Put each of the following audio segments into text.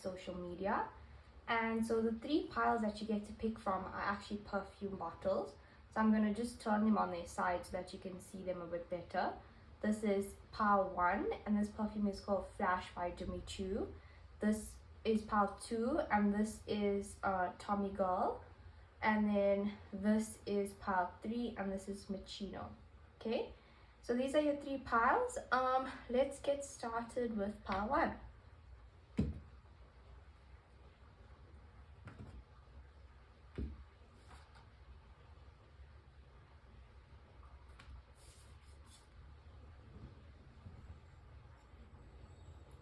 social media. And so the 3 piles that you get to pick from are actually perfume bottles. So I'm going to just turn them on their side so that you can see them a bit better. This is pile 1, and this perfume is called Flash by Jimmy Choo. This is pile 2, and this is Tommy Girl. And then this is pile 3, and this is Machino. Okay, so these are your 3 piles. Let's get started with pile 1.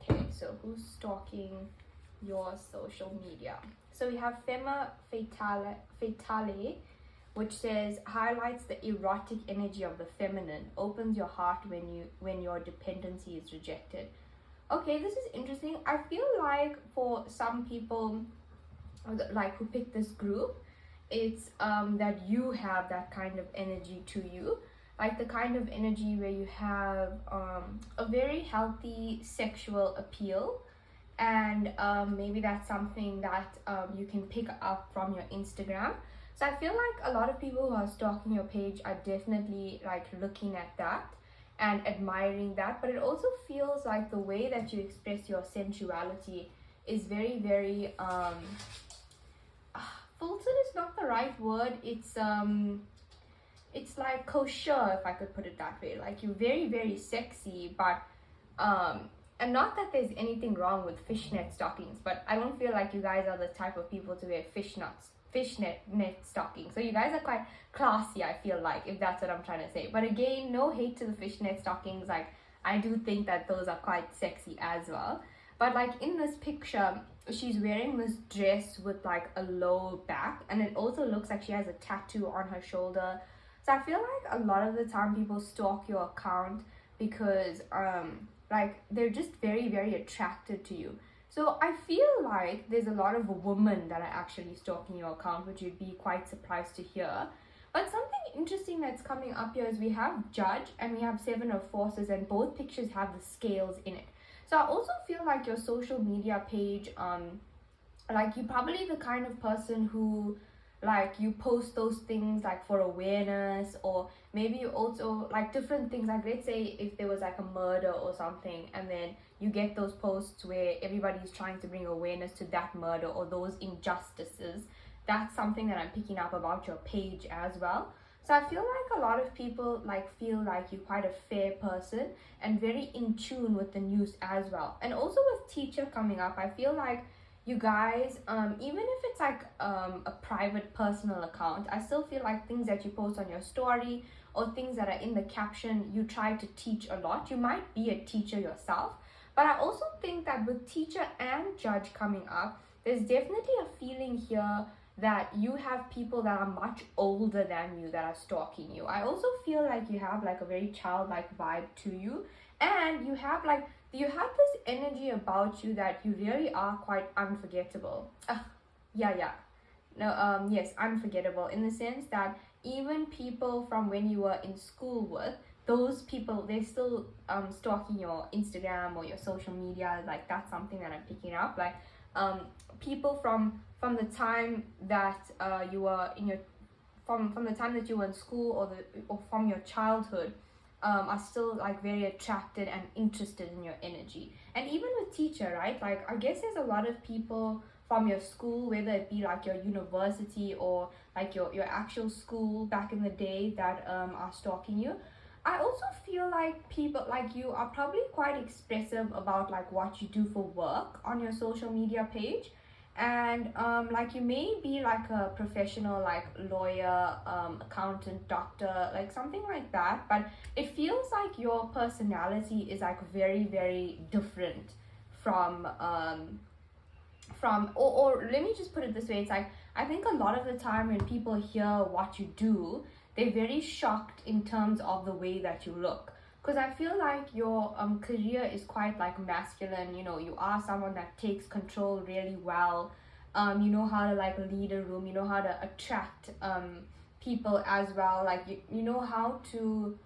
Okay, so who's stalking your social media? So we have Femme Fatale, which says highlights the erotic energy of the feminine, opens your heart when your dependency is rejected. Okay, this is interesting. I feel like for some people, like who pick this group, it's that you have that kind of energy to you, like the kind of energy where you have a very healthy sexual appeal. And maybe that's something that you can pick up from your Instagram. So I feel like a lot of people who are stalking your page are definitely like looking at that and admiring that, but it also feels like the way that you express your sensuality is very, very filtered is not the right word. It's like kosher, if I could put it that way. Like you're very, very sexy, but and not that there's anything wrong with fishnet stockings, but I don't feel like you guys are the type of people to wear fishnet stockings. So you guys are quite classy, I feel like, if that's what I'm trying to say. But again, no hate to the fishnet stockings. Like I do think that those are quite sexy as well. But like in this picture, she's wearing this dress with like a low back, and it also looks like she has a tattoo on her shoulder. So I feel like a lot of the time people stalk your account because like they're just very, very attracted to you. So I feel like there's a lot of women that are actually stalking your account, which you'd be quite surprised to hear. But something interesting that's coming up here is we have Judge and we have 7 of Forces, and both pictures have the scales in it. So I also feel like your social media page, like you're probably the kind of person who like you post those things like for awareness, or maybe you also like different things. Like let's say if there was like a murder or something, and then you get those posts where everybody's trying to bring awareness to that murder or those injustices. That's something that I'm picking up about your page as well. So I feel like a lot of people like feel like you're quite a fair person and very in tune with the news as well. And also with teacher coming up, I feel like you guys, even if it's like a private personal account, I still feel like things that you post on your story or things that are in the caption, you try to teach a lot. You might be a teacher yourself, but I also think that with teacher and judge coming up, there's definitely a feeling here that you have people that are much older than you that are stalking you. I also feel like you have like a very childlike vibe to you, and you have this energy about you that you really are quite unforgettable. Yes, unforgettable in the sense that even people from when you were in school with, those people, they're still stalking your Instagram or your social media. Like that's something that I'm picking up. Like people from the time that you were in your from the time that you were in school or from your childhood, are still like very attracted and interested in your energy. And even with teacher, right, like I guess there's a lot of people from your school, whether it be like your university or like your actual school back in the day, that are stalking you. I also feel like people like you are probably quite expressive about like what you do for work on your social media page. And like you may be like a professional like lawyer, accountant, doctor, like something like that, but it feels like your personality is like very, very different from or let me just put it this way. It's like I think a lot of the time when people hear what you do, they're very shocked in terms of the way that you look. Because I feel like your career is quite like masculine. You know, you are someone that takes control really well. You know how to like lead a room. You know how to attract people as well. Like you know how to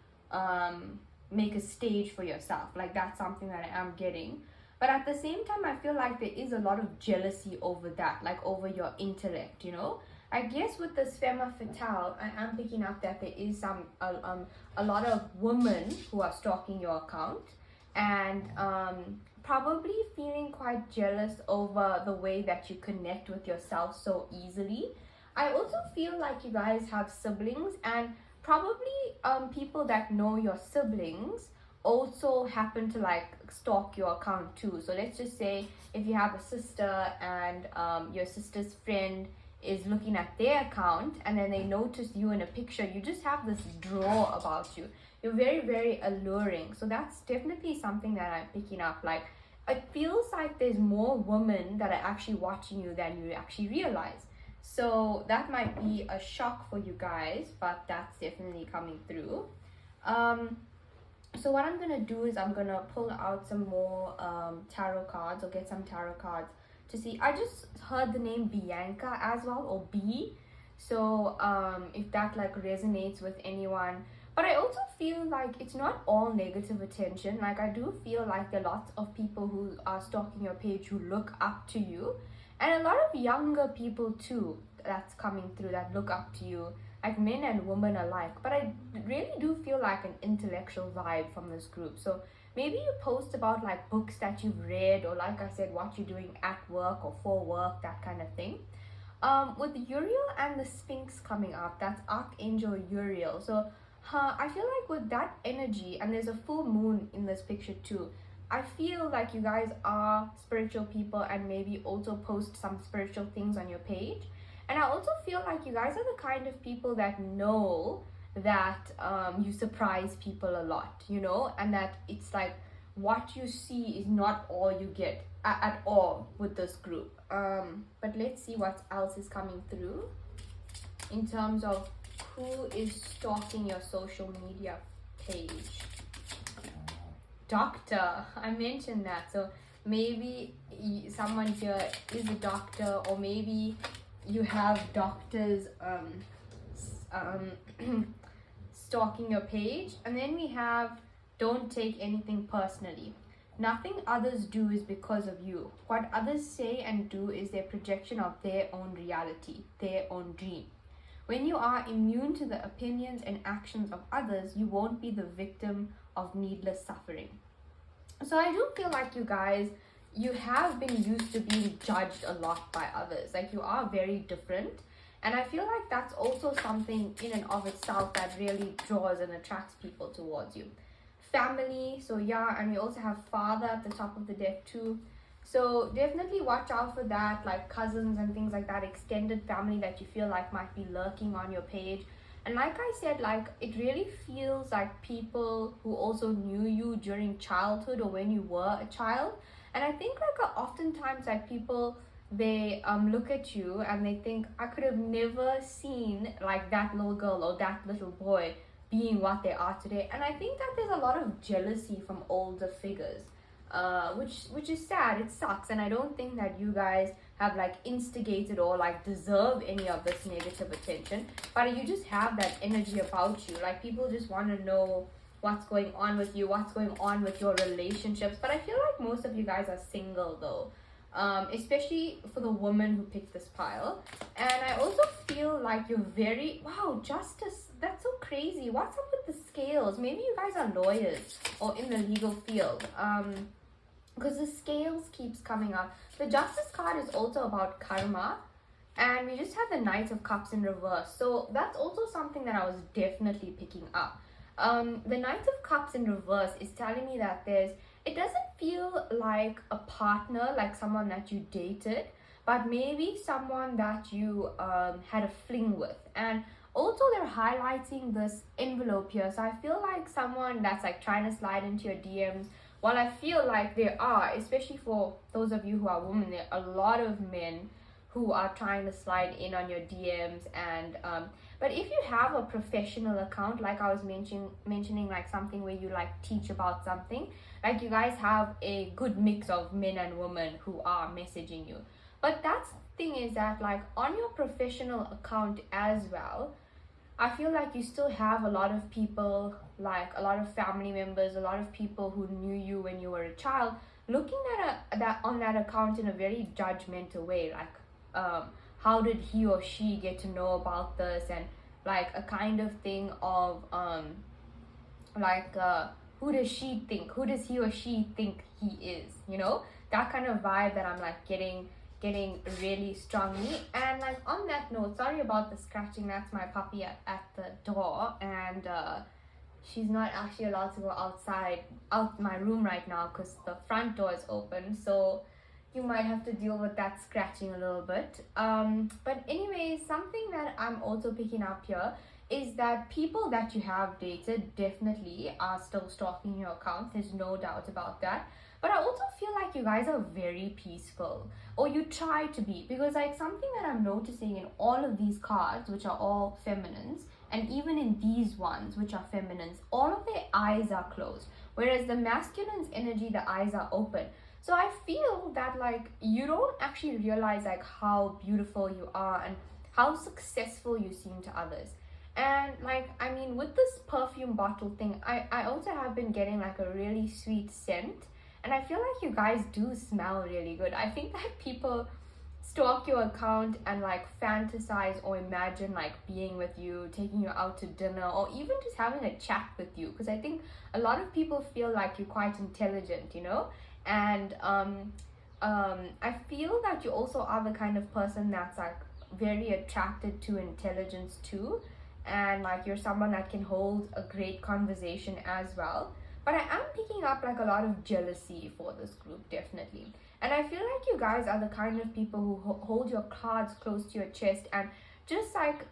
make a stage for yourself. Like that's something that I am getting. But at the same time, I feel like there is a lot of jealousy over that, like over your intellect, you know. I guess with this femme fatale, I am picking up that there is a lot of women who are stalking your account, and probably feeling quite jealous over the way that you connect with yourself so easily. I also feel like you guys have siblings, and probably people that know your siblings also happen to like stalk your account too. So let's just say if you have a sister and your sister's friend is looking at their account and then they notice you in a picture, you just have this draw about you. You're very, very alluring. So that's definitely something that I'm picking up. Like, it feels like there's more women that are actually watching you than you actually realize. So that might be a shock for you guys, but that's definitely coming through. So what I'm gonna do is I'm gonna pull out some more tarot cards, or get some tarot cards to see. I just heard the name Bianca as well, or B. So if that like resonates with anyone. But I also feel like it's not all negative attention. Like, I do feel like there are lots of people who are stalking your page who look up to you, and a lot of younger people too that's coming through that look up to you, like men and women alike. But I really do feel like an intellectual vibe from this group. So maybe you post about like books that you've read, or like I said, what you're doing at work or for work, that kind of thing. With Uriel and the Sphinx coming up, that's Archangel Uriel. So I feel like with that energy, and there's a full moon in this picture too, I feel like you guys are spiritual people, and maybe also post some spiritual things on your page. And I also feel like you guys are the kind of people that know that you surprise people a lot, you know, and that it's like what you see is not all you get at all with this group. But let's see what else is coming through in terms of who is stalking your social media page. Doctor, I mentioned that. So maybe someone here is a doctor, or maybe you have doctors stalking your page. And then we have, don't take anything personally. Nothing others do is because of you. What others say and do is their projection of their own reality, their own dream. When you are immune to the opinions and actions of others, you won't be the victim of needless suffering. So I do feel like you guys, you have been used to being judged a lot by others. Like, you are very different. And I feel like that's also something in and of itself that really draws and attracts people towards you. Family, so yeah, and we also have father at the top of the deck too. So definitely watch out for that, like cousins and things like that, extended family that you feel like might be lurking on your page. And like I said, like, it really feels like people who also knew you during childhood or when you were a child. And I think like oftentimes like people, they look at you and they think, I could have never seen like that little girl or that little boy being what they are today. And I think that there's a lot of jealousy from older figures, which is sad. It sucks. And I don't think that you guys have like instigated or like deserve any of this negative attention, but you just have that energy about you. Like, people just want to know what's going on with you, what's going on with your relationships. But I feel like most of you guys are single though, especially for the woman who picked this pile. And I also feel like you're very, wow, justice, that's so crazy. What's up with the scales? Maybe you guys are lawyers or in the legal field, because the scales keeps coming up. The justice card is also about karma, and we just have the Knight of Cups in reverse. So that's also something that I was definitely picking up. The Knight of Cups in reverse is telling me that it doesn't feel like a partner, like someone that you dated, but maybe someone that you had a fling with. And also they're highlighting this envelope here. So I feel like someone that's like trying to slide into your DMs. While I feel like there are, especially for those of you who are women, there are a lot of men who are trying to slide in on your DMs. And but if you have a professional account, like I was mentioning like something where you like teach about something, like you guys have a good mix of men and women who are messaging you. But that's the thing, is that like on your professional account as well, I feel like you still have a lot of people, like a lot of family members, a lot of people who knew you when you were a child, looking at that on that account in a very judgmental way, like how did he or she get to know about this, and like a kind of thing of like who does he or she think he is, you know, that kind of vibe that I'm like getting really strongly. And like on that note, sorry about the scratching, that's my puppy at the door, and she's not actually allowed to go out my room right now because the front door is open, so you might have to deal with that scratching a little bit. But anyways, something that I'm also picking up here is that people that you have dated definitely are still stalking your account. There's no doubt about that. But I also feel like you guys are very peaceful, or you try to be, because like something that I'm noticing in all of these cards, which are all feminines, and even in these ones, which are feminines, all of their eyes are closed, whereas the masculine's energy, the eyes are open. So I feel that like you don't actually realize like how beautiful you are and how successful you seem to others. And like, I mean, with this perfume bottle thing, I also have been getting like a really sweet scent, and I feel like you guys do smell really good. I think that people stalk your account and like fantasize or imagine like being with you, taking you out to dinner, or even just having a chat with you, because I think a lot of people feel like you're quite intelligent, you know. And I feel that you also are the kind of person that's like very attracted to intelligence too, and like you're someone that can hold a great conversation as well. But I am picking up like a lot of jealousy for this group, definitely. And I feel like you guys are the kind of people who hold your cards close to your chest, and just like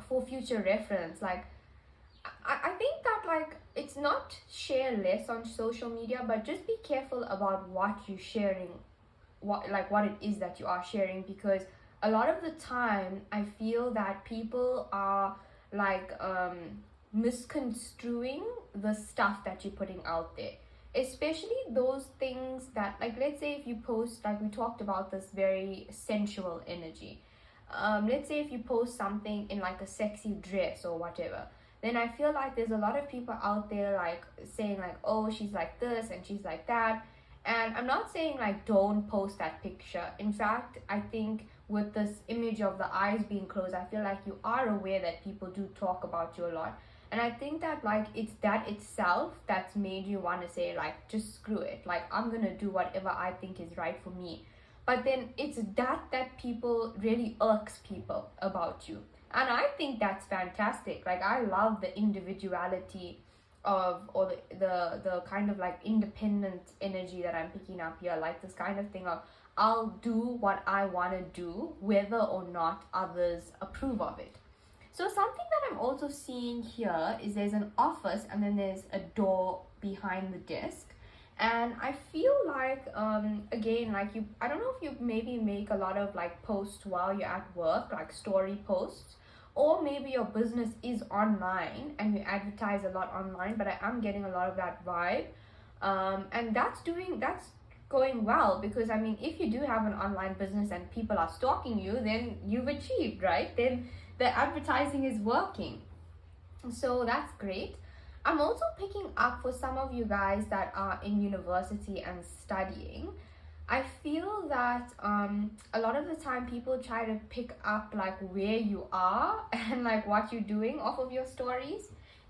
for future reference, like I think that like it's not share less on social media, but just be careful about what you're sharing, what it is that you are sharing, because a lot of the time I feel that people are like misconstruing the stuff that you're putting out there, especially those things that, like, let's say if you post, like we talked about this very sensual energy, let's say if you post something in like a sexy dress or whatever, then I feel like there's a lot of people out there like saying like, oh, she's like this and she's like that. And I'm not saying like don't post that picture. In fact, I think with this image of the eyes being closed, I feel like you are aware that people do talk about you a lot. And I think that like it's that itself that's made you want to say like, just screw it, like I'm gonna do whatever I think is right for me. But then it's that people really irks people about you. And I think that's fantastic. Like I love the individuality of, or the kind of like independent energy that I'm picking up here, like this kind of thing of I'll do what I want to do whether or not others approve of it. So something that I'm also seeing here is there's an office and then there's a door behind the desk. And I feel like again, like you, I don't know if you maybe make a lot of like posts while you're at work, like story posts, or maybe your business is online and you advertise a lot online, but I am getting a lot of that vibe. And that's going well, because I mean, if you do have an online business and people are stalking you, then you've achieved, right? Then the advertising is working. So that's great. I'm also picking up for some of you guys that are in university and studying. I feel that a lot of the time people try to pick up like where you are and like what you're doing off of your stories,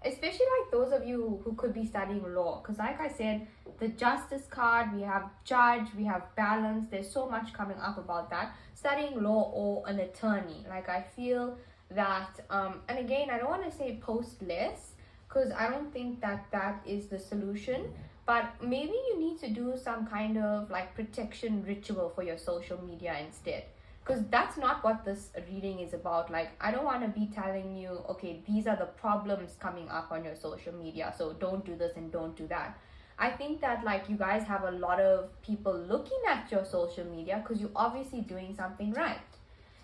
especially like those of you who could be studying law, because like I said, the justice card, we have judge, we have balance, there's so much coming up about that. Studying law or an attorney, like I feel that and again, I don't want to say post less, because I don't think that is the solution. But maybe you need to do some kind of like protection ritual for your social media instead, because that's not what this reading is about. Like I don't want to be telling you, okay, these are the problems coming up on your social media, so don't do this and don't do that. I think that like you guys have a lot of people looking at your social media because you're obviously doing something right.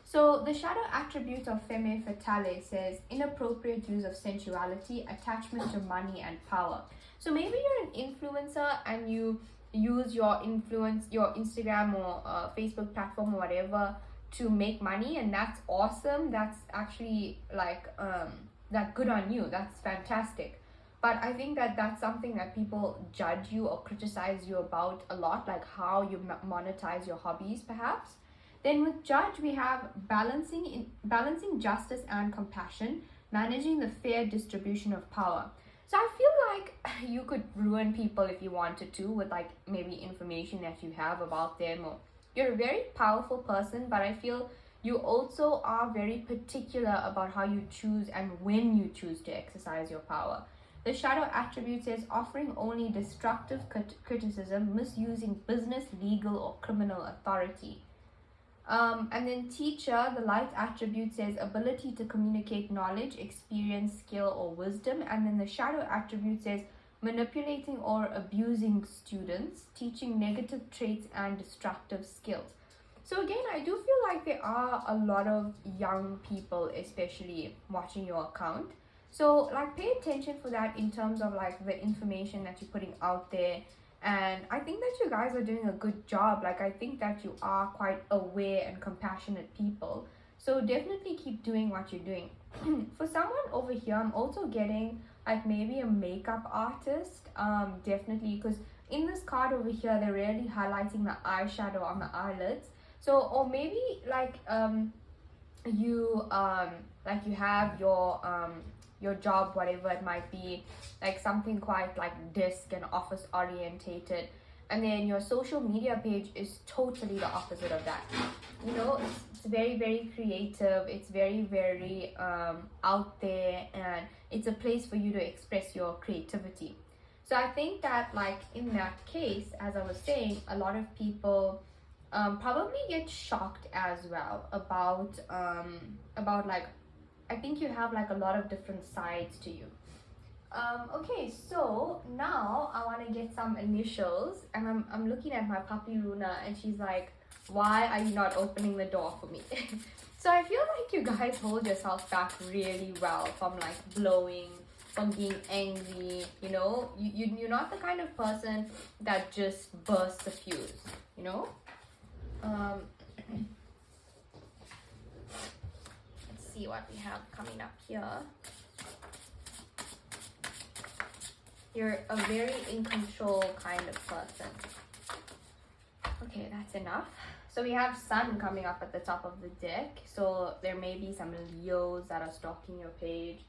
So the shadow attribute of Femme Fatale says inappropriate use of sensuality, attachment to money and power. So maybe you're an influencer and you use your influence, your Instagram or Facebook platform or whatever to make money, and that's awesome. That's actually like that good on you. That's fantastic. But I think that that's something that people judge you or criticize you about a lot, like how you monetize your hobbies perhaps. Then with judge, we have balancing justice and compassion, managing the fair distribution of power. So I feel like you could ruin people if you wanted to with like maybe information that you have about them, or you're a very powerful person, but I feel you also are very particular about how you choose and when you choose to exercise your power. The shadow attribute says offering only destructive criticism, misusing business, legal, or criminal authority. And then teacher, the light attribute says ability to communicate knowledge, experience, skill, or wisdom. And then the shadow attribute says manipulating or abusing students, teaching negative traits and destructive skills. So again, I do feel like there are a lot of young people especially watching your account. So like pay attention for that in terms of like the information that you're putting out there. And I think that you guys are doing a good job. Like I think that you are quite aware and compassionate people. So definitely keep doing what you're doing. For someone over here, I'm also getting like maybe a makeup artist. Definitely, because in this card over here, they're really highlighting the eyeshadow on the eyelids. So, or maybe like you have your job, whatever it might be, like something quite like desk and office orientated, and then your social media page is totally the opposite of that. You know, it's very, very creative, it's very, very out there, and it's a place for you to express your creativity. So I think that like in that case, as I was saying, a lot of people probably get shocked as well about like, I think you have like a lot of different sides to you. Okay, so now I want to get some initials, and I'm looking at my puppy Luna, and she's like, why are you not opening the door for me? So I feel like you guys hold yourself back really well from like blowing, from being angry, you know? You're not the kind of person that just bursts a fuse, you know? Let's see what we have coming up here. You're a very in control kind of person. Okay, that's enough. So we have Sun coming up at the top of the deck. So there may be some Leos that are stalking your page.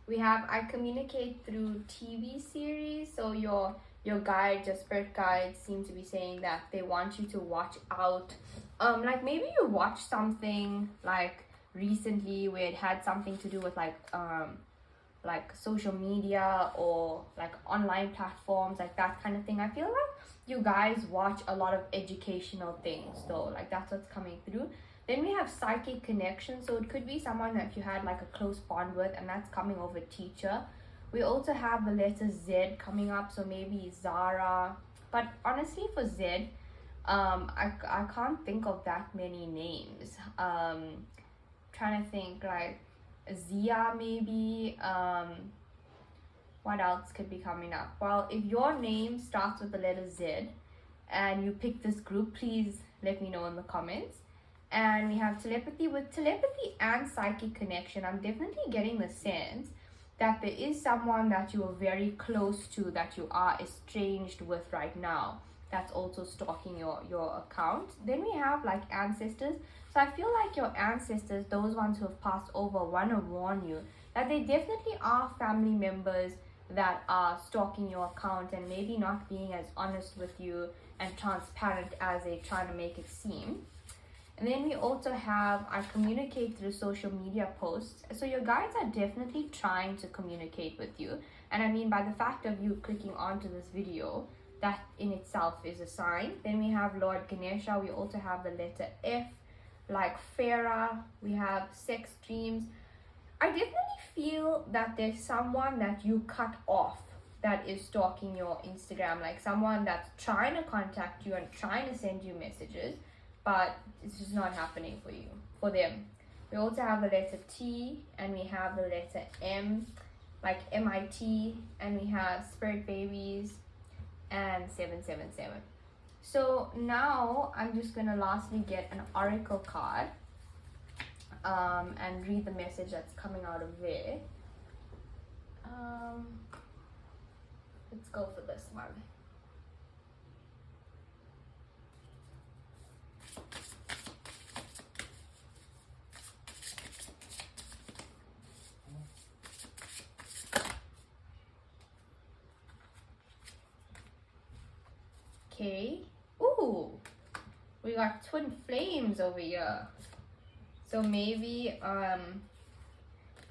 We have I communicate through TV series. So your guide, your spirit guides seem to be saying that they want you to watch out. Like maybe you watched something like recently where it had something to do with like social media or like online platforms, like that kind of thing. I feel like you guys watch a lot of educational things though, like that's what's coming through. Then we have psychic connection, so it could be someone that you had like a close bond with, and that's coming over teacher. We also have the letter Z coming up, so maybe Zara, but honestly for Z, I can't think of that many names. Trying to think, like Zia maybe. What else could be coming up? Well, if your name starts with the letter Z and you pick this group, please let me know in the comments. And we have telepathy. With telepathy and psychic connection, I'm definitely getting the sense that there is someone that you are very close to, that you are estranged with right now, that's also stalking your account. Then we have like ancestors. So I feel like your ancestors, those ones who have passed over, want to warn you that they definitely are family members that are stalking your account and maybe not being as honest with you and transparent as they try to make it seem. And then we also have I communicate through social media posts. So your guides are definitely trying to communicate with you. And I mean, by the fact of you clicking onto this video, that in itself is a sign. Then we have Lord Ganesha. We also have the letter F, like Farah. We have sex dreams. I definitely feel that there's someone that you cut off that is stalking your Instagram, like someone that's trying to contact you and trying to send you messages, but it's just not happening for them. We also have the letter T, and we have the letter M, like MIT, and we have spirit babies and 777. So now I'm just gonna lastly get an oracle card and read the message that's coming out of there. Let's go for this one. Okay. Ooh, we got twin flames over here. So maybe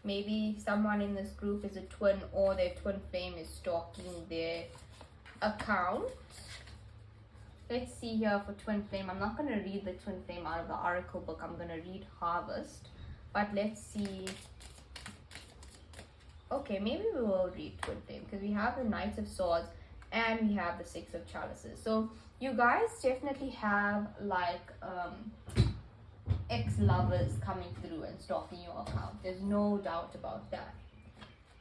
maybe someone in this group is a twin, or their twin flame is stalking their account. Let's see here for twin flame. I'm not going to read the twin flame out of the oracle book. I'm going to read harvest. But let's see. Okay, maybe we will read twin flame, because we have the Knight of Swords and we have the Six of Chalices. So you guys definitely have like ex-lovers coming through and stalking your account. There's no doubt about that.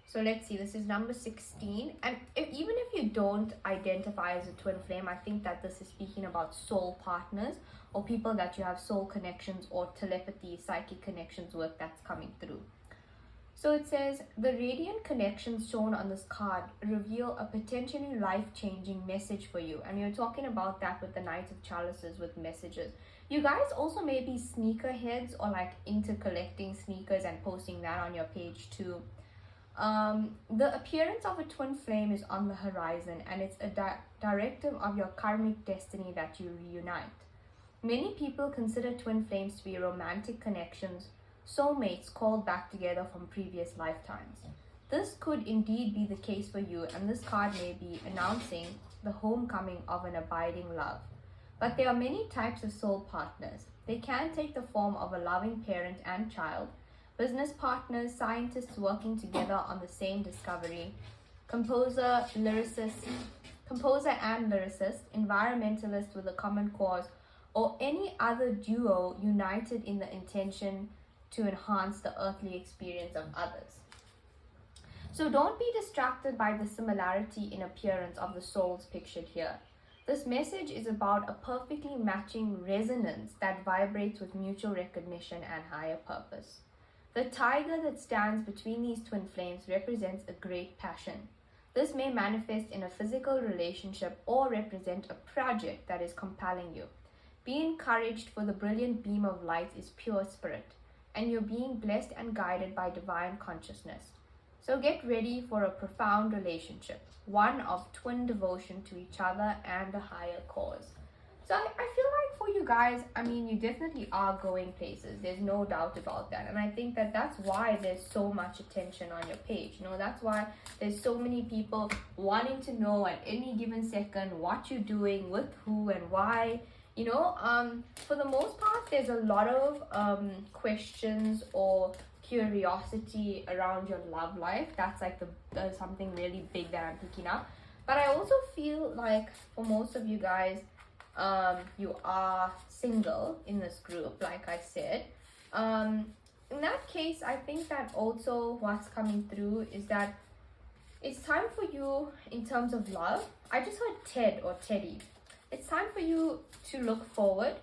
So let's see, this is number 16. And even if you don't identify as a twin flame, I think that this is speaking about soul partners, or people that you have soul connections or telepathy, psychic connections with, that's coming through. So it says, the radiant connections shown on this card reveal a potentially life-changing message for you. And you're talking about that with the Knight of Chalices with messages. You guys also may be sneakerheads, or like into collecting sneakers and posting that on your page too. The appearance of a twin flame is on the horizon, and it's a directive of your karmic destiny that you reunite. Many people consider twin flames to be romantic connections, soulmates called back together from previous lifetimes. This could indeed be the case for you, and this card may be announcing the homecoming of an abiding love. But there are many types of soul partners. They can take the form of a loving parent and child, business partners, scientists working together on the same discovery, composer and lyricist, environmentalist with a common cause, or any other duo united in the intention to enhance the earthly experience of others. So don't be distracted by the similarity in appearance of the souls pictured here. This message is about a perfectly matching resonance that vibrates with mutual recognition and higher purpose. The tiger that stands between these twin flames represents a great passion. This may manifest in a physical relationship or represent a project that is compelling you. Be encouraged, for the brilliant beam of light is pure spirit, and you're being blessed and guided by divine consciousness. So get ready for a profound relationship, one of twin devotion to each other and a higher cause. So I feel like for you guys, I mean, you definitely are going places. There's no doubt about that. And I think that that's why there's so much attention on your page. You know, that's why there's so many people wanting to know at any given second what you're doing, with who and why. You know, for the most part, there's a lot of questions or curiosity around your love life. That's like the something really big that I'm picking up. But I also feel like for most of you guys, you are single in this group, like I said. In that case, I think that also what's coming through is that it's time for you in terms of love. I just heard Ted or Teddy. It's time for you to look forward.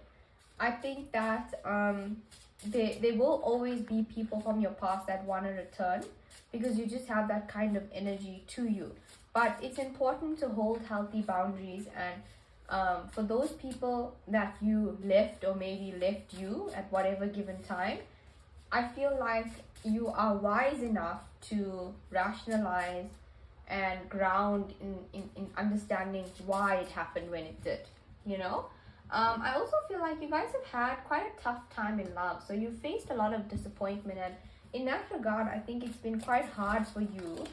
I think that there will always be people from your past that want to return, because you just have that kind of energy to you. But it's important to hold healthy boundaries, and for those people that you left, or maybe left you at whatever given time, I feel like you are wise enough to rationalize and ground in understanding why it happened when it did, you know. I also feel like you guys have had quite a tough time in love, so you faced a lot of disappointment, and in that regard, I think it's been quite hard for you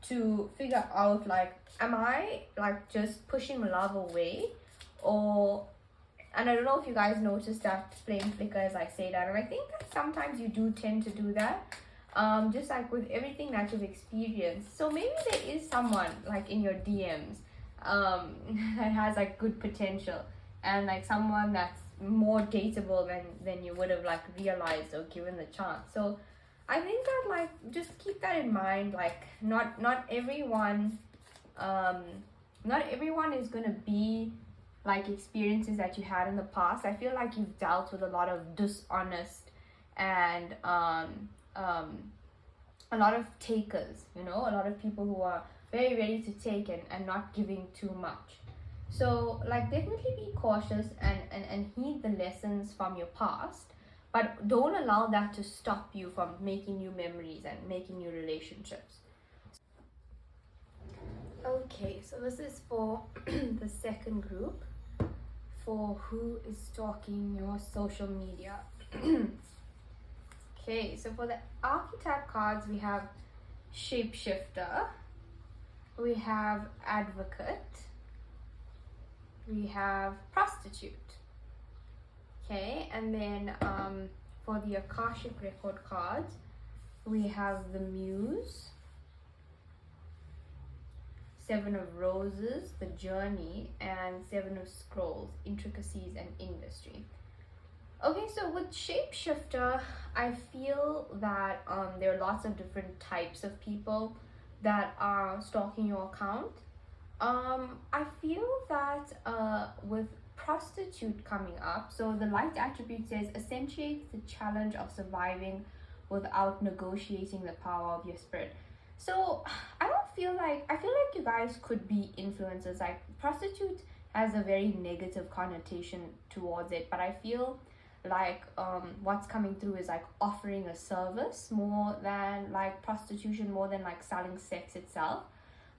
to figure out, like, am I like just pushing love away, or, and I don't know if you guys noticed that flame flicker as I say that, and I think that sometimes you do tend to do that, just like with everything that you've experienced. So maybe there is someone like in your DMs that has like good potential, and like someone that's more dateable than you would have like realized or given the chance. So I think that like just keep that in mind. Like not everyone is gonna be like experiences that you had in the past. I feel like you've dealt with a lot of dishonest and a lot of takers, you know, a lot of people who are very ready to take and not giving too much. So like definitely be cautious and heed the lessons from your past, but don't allow that to stop you from making new memories and making new relationships. Okay, so this is for the second group, for who is stalking your social media. Okay, so for the archetype cards, we have shapeshifter, we have advocate, we have prostitute. Okay, and then for the Akashic record cards, we have the muse, Seven of Roses, the journey, and Seven of Scrolls, intricacies and industry. Okay, so with shapeshifter, I feel that there are lots of different types of people that are stalking your account. I feel that with prostitute coming up, so the light attribute says accentuates the challenge of surviving without negotiating the power of your spirit. So I feel like you guys could be influencers. Like prostitute has a very negative connotation towards it, but I feel like what's coming through is like offering a service more than like prostitution, more than like selling sex itself.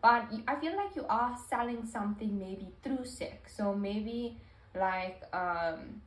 But I feel like you are selling something maybe through sex. So maybe like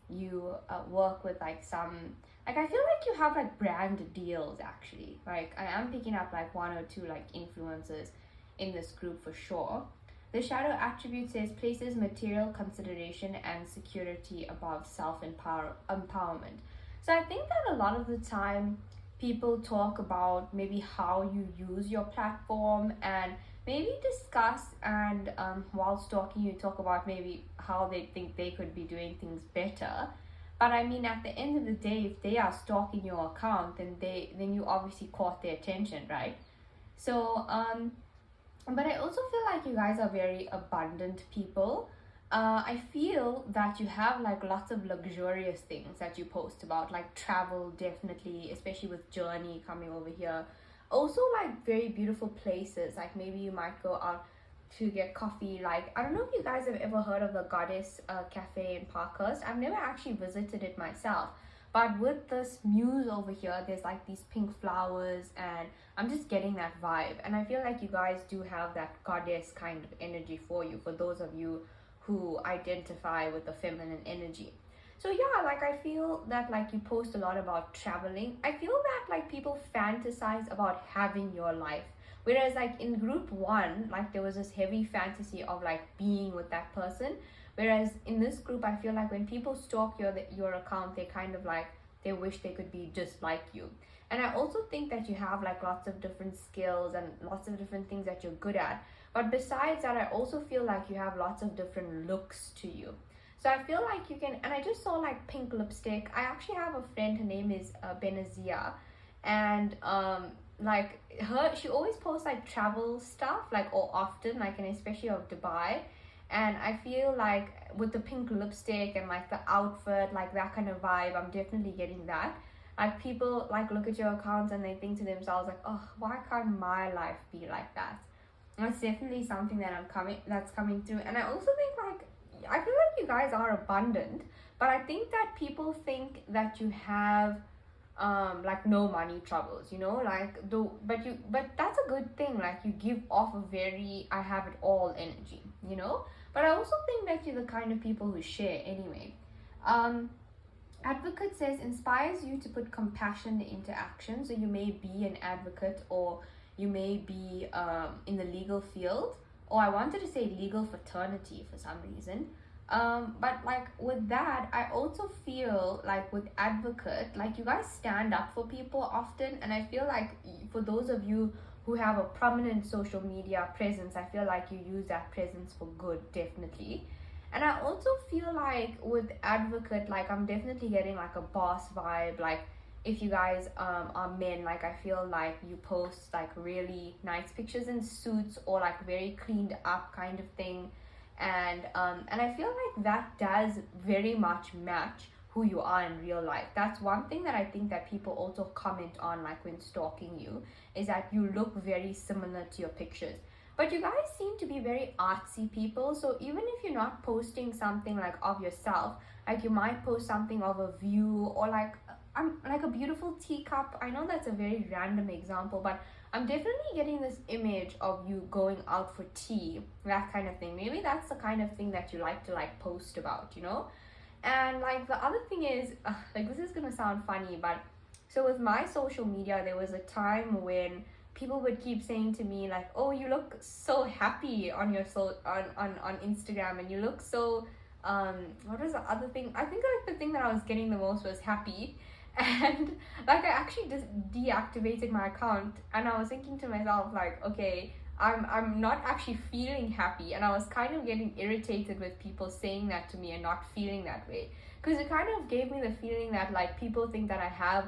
you work with like some, like I feel like you have like brand deals actually. Like I am picking up like one or two like influencers in this group for sure. The shadow attribute says places material consideration and security above empowerment. So I think that a lot of the time people talk about maybe how you use your platform and maybe discuss, and while stalking you talk about maybe how they think they could be doing things better. But I mean, at the end of the day, if they are stalking your account, then you obviously caught their attention, right? So but I also feel like you guys are very abundant people. I feel that you have like lots of luxurious things that you post about, like travel, definitely, especially with Journey coming over here. Also like very beautiful places, like maybe you might go out to get coffee. Like I don't know if you guys have ever heard of the Goddess Cafe in Parkhurst. I've never actually visited it myself, but with this muse over here, there's like these pink flowers and I'm just getting that vibe. And I feel like you guys do have that goddess kind of energy for you, for those of you who identify with the feminine energy. So yeah, like I feel that like you post a lot about traveling. I feel that like people fantasize about having your life. Whereas like in group one, like there was this heavy fantasy of like being with that person. Whereas in this group, I feel like when people stalk your account, they kind of like, they wish they could be just like you. And I also think that you have like lots of different skills and lots of different things that you're good at. But besides that, I also feel like you have lots of different looks to you. So I feel like you can, and I just saw like pink lipstick. I actually have a friend, her name is Benazia, and like she always posts like travel stuff, like or often, like, and especially of Dubai. And I feel like with the pink lipstick and like the outfit, like that kind of vibe, I'm definitely getting that. Like people like look at your account and they think to themselves like, oh, why can't my life be like that? And that's definitely something that that's coming through. And I also think like, I feel like you guys are abundant, but I think that people think that you have like no money troubles, you know, like but that's a good thing. Like you give off a very I have it all energy, you know. But I also think that you're the kind of people who share anyway. Advocate says inspires you to put compassion into action. So you may be an advocate, or you may be in the legal field, or I wanted to say legal fraternity for some reason. But like with that, I also feel like with advocate, like you guys stand up for people often, and I feel like for those of you who have a prominent social media presence, I feel like you use that presence for good, definitely. And I also feel like with advocate, like I'm definitely getting like a boss vibe. Like if you guys are men, like I feel like you post like really nice pictures in suits or like very cleaned up kind of thing. And I feel like that does very much match who you are in real life. That's one thing that I think that people also comment on, like when stalking you, is that you look very similar to your pictures. But you guys seem to be very artsy people. So even if you're not posting something like of yourself, like you might post something of a view, or like a beautiful teacup. I know that's a very random example, but I'm definitely getting this image of you going out for tea, that kind of thing. Maybe that's the kind of thing that you like to like post about, you know? And like the other thing is, like this is gonna sound funny, but so with my social media, there was a time when people would keep saying to me like, "Oh, you look so happy on your on Instagram, and you look so what was the other thing? I think like the thing that I was getting the most was happy." And like I actually just deactivated my account, and I was thinking to myself like, okay, I'm not actually feeling happy, and I was kind of getting irritated with people saying that to me and not feeling that way, because it kind of gave me the feeling that like people think that I have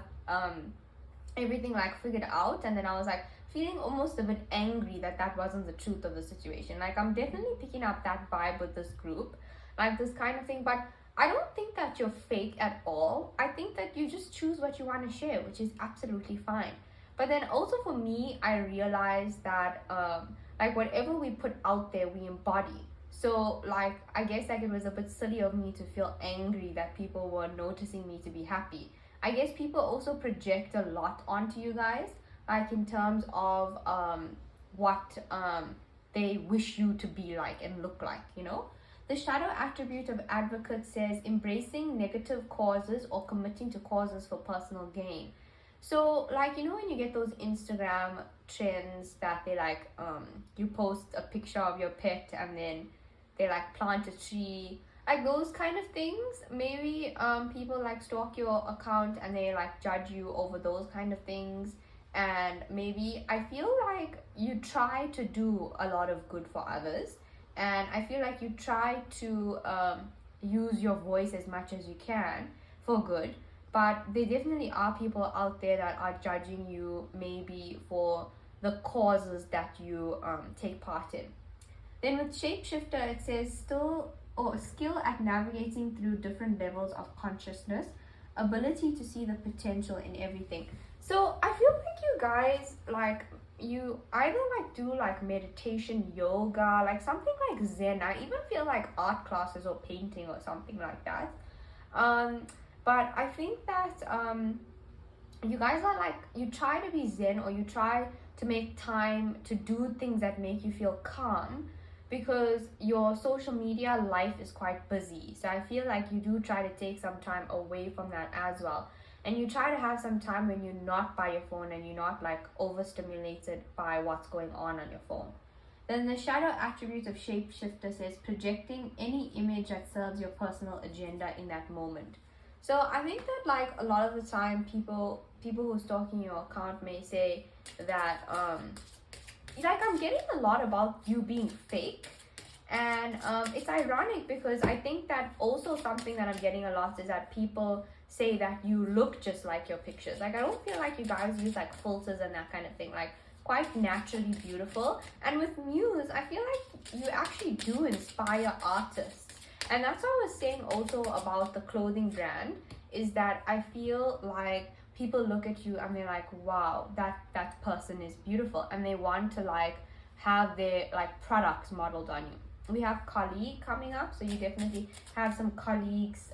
everything like figured out, and then I was like feeling almost a bit angry that that wasn't the truth of the situation. Like I'm definitely picking up that vibe with this group, like this kind of thing. But I don't think that you're fake at all. I think that you just choose what you want to share, which is absolutely fine. But then also for me, I realized that like whatever we put out there, we embody. So like I guess like it was a bit silly of me to feel angry that people were noticing me to be happy. I guess people also project a lot onto you guys, like in terms of what they wish you to be like and look like, you know? The shadow attribute of advocate says embracing negative causes or committing to causes for personal gain. So like, you know, when you get those Instagram trends that they like you post a picture of your pet and then they like plant a tree, like those kind of things. Maybe people like stalk your account and they like judge you over those kind of things. And maybe I feel like you try to do a lot of good for others, and I feel like you try to use your voice as much as you can for good, but there definitely are people out there that are judging you maybe for the causes that you take part in. Then with shapeshifter, it says skill at navigating through different levels of consciousness, ability to see the potential in everything. So I feel like you guys like, you either like do like meditation, yoga, like something like Zen. I even feel like art classes or painting or something like that. But I think that you guys are like, you try to be Zen, or you try to make time to do things that make you feel calm, because your social media life is quite busy. So I feel like you do try to take some time away from that as well. And you try to have some time when you're not by your phone and you're not like overstimulated by what's going on your phone. Then the shadow attribute of shapeshifter says projecting any image that serves your personal agenda in that moment. So I think that like a lot of the time people who stalking your account may say that like I'm getting a lot about you being fake. And it's ironic because I think that also something that I'm getting a lot is that people say that you look just like your pictures. Like I don't feel like you guys use like filters and that kind of thing. Like quite naturally beautiful. And with Muse, I feel like you actually do inspire artists. And that's what I was saying also about the clothing brand, is that I feel like people look at you and they're like, wow, that person is beautiful, and they want to like have their like products modeled on you. We have colleague coming up, so you definitely have some colleagues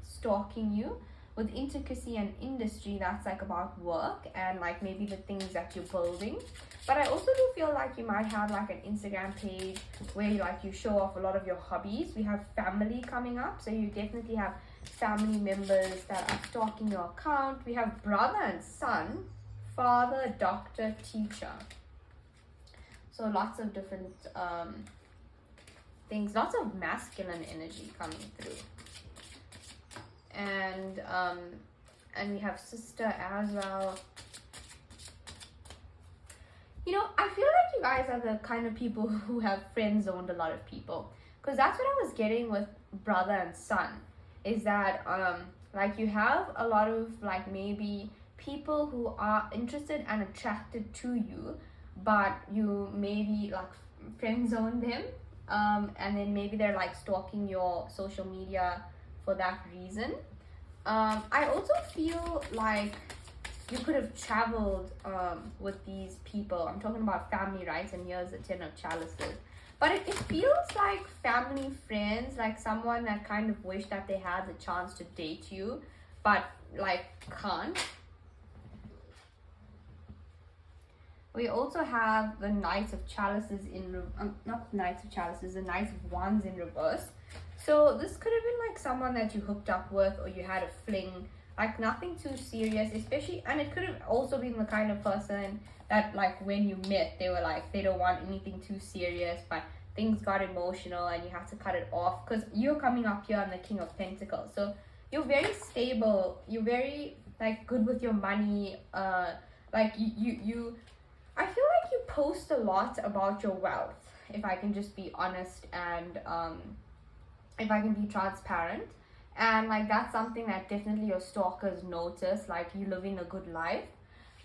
stalking you. With intricacy and industry, that's like about work and like maybe the things that you're building. But I also do feel like you might have like an Instagram page where you show off a lot of your hobbies. We have family coming up, so you definitely have family members that are stalking your account. We have brother and son, father, doctor, teacher. So lots of different things, lots of masculine energy coming through. And we have sister as well. You know, I feel like you guys are the kind of people who have friend zoned a lot of people, because that's what I was getting with brother and son, is that like you have a lot of like maybe people who are interested and attracted to you, but you maybe like friend zone them, and then maybe they're like stalking your social media for that reason. I also feel like you could have traveled with these people. I'm talking about family, right? And here's the 10 of chalices. But it feels like family, friends, like someone that kind of wish that they had the chance to date you, but like can't. We also have the Knight of Chalices in not the Knight of Chalices, the Knight of Wands in reverse. So this could have been like someone that you hooked up with, or you had a fling, like nothing too serious, especially, and it could have also been the kind of person that like when you met, they were like, they don't want anything too serious, but things got emotional and you have to cut it off, because you're coming up here on the King of Pentacles. So you're very stable, you're very like good with your money, like you I feel like you post a lot about your wealth, if I can just be honest, and if I can be transparent. And like that's something that definitely your stalkers notice, like you living a good life.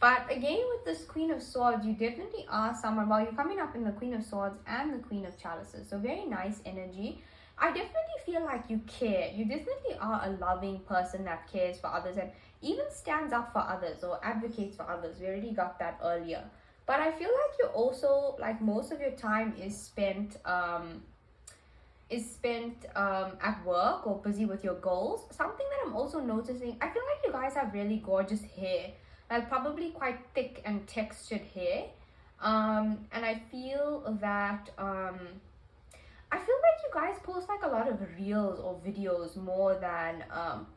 But again, with this Queen of Swords, you definitely are someone, well, you're coming up in the Queen of Swords and the Queen of Chalices, so very nice energy. I definitely feel like you care. You definitely are a loving person that cares for others and even stands up for others or advocates for others. We already got that earlier. But I feel like you also, like most of your time is spent at work or busy with your goals. Something that I'm also noticing, I feel like you guys have really gorgeous hair, like probably quite thick and textured hair. And I feel that I feel like you guys post like a lot of reels or videos more than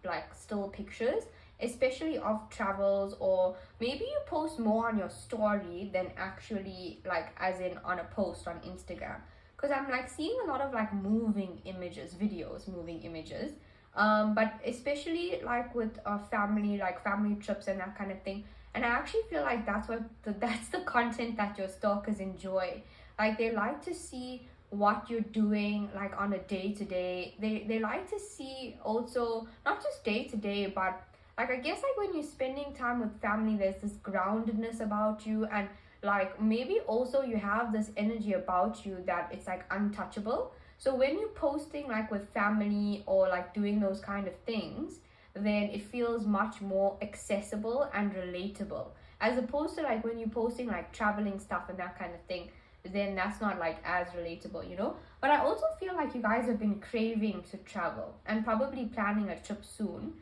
like still pictures, especially of travels, or maybe you post more on your story than actually like as in on a post on Instagram, because I'm like seeing a lot of like moving images, videos, moving images, but especially like with family, like family trips and that kind of thing. And I actually feel like that's the content that your stalkers enjoy. Like they like to see what you're doing like on a day-to-day. They like to see also not just day-to-day, but like I guess like when you're spending time with family, there's this groundedness about you, and like maybe also you have this energy about you that it's like untouchable. So when you're posting like with family or like doing those kind of things, then it feels much more accessible and relatable, as opposed to like when you're posting like traveling stuff and that kind of thing, then that's not like as relatable, you know. But I also feel like you guys have been craving to travel and probably planning a trip soon.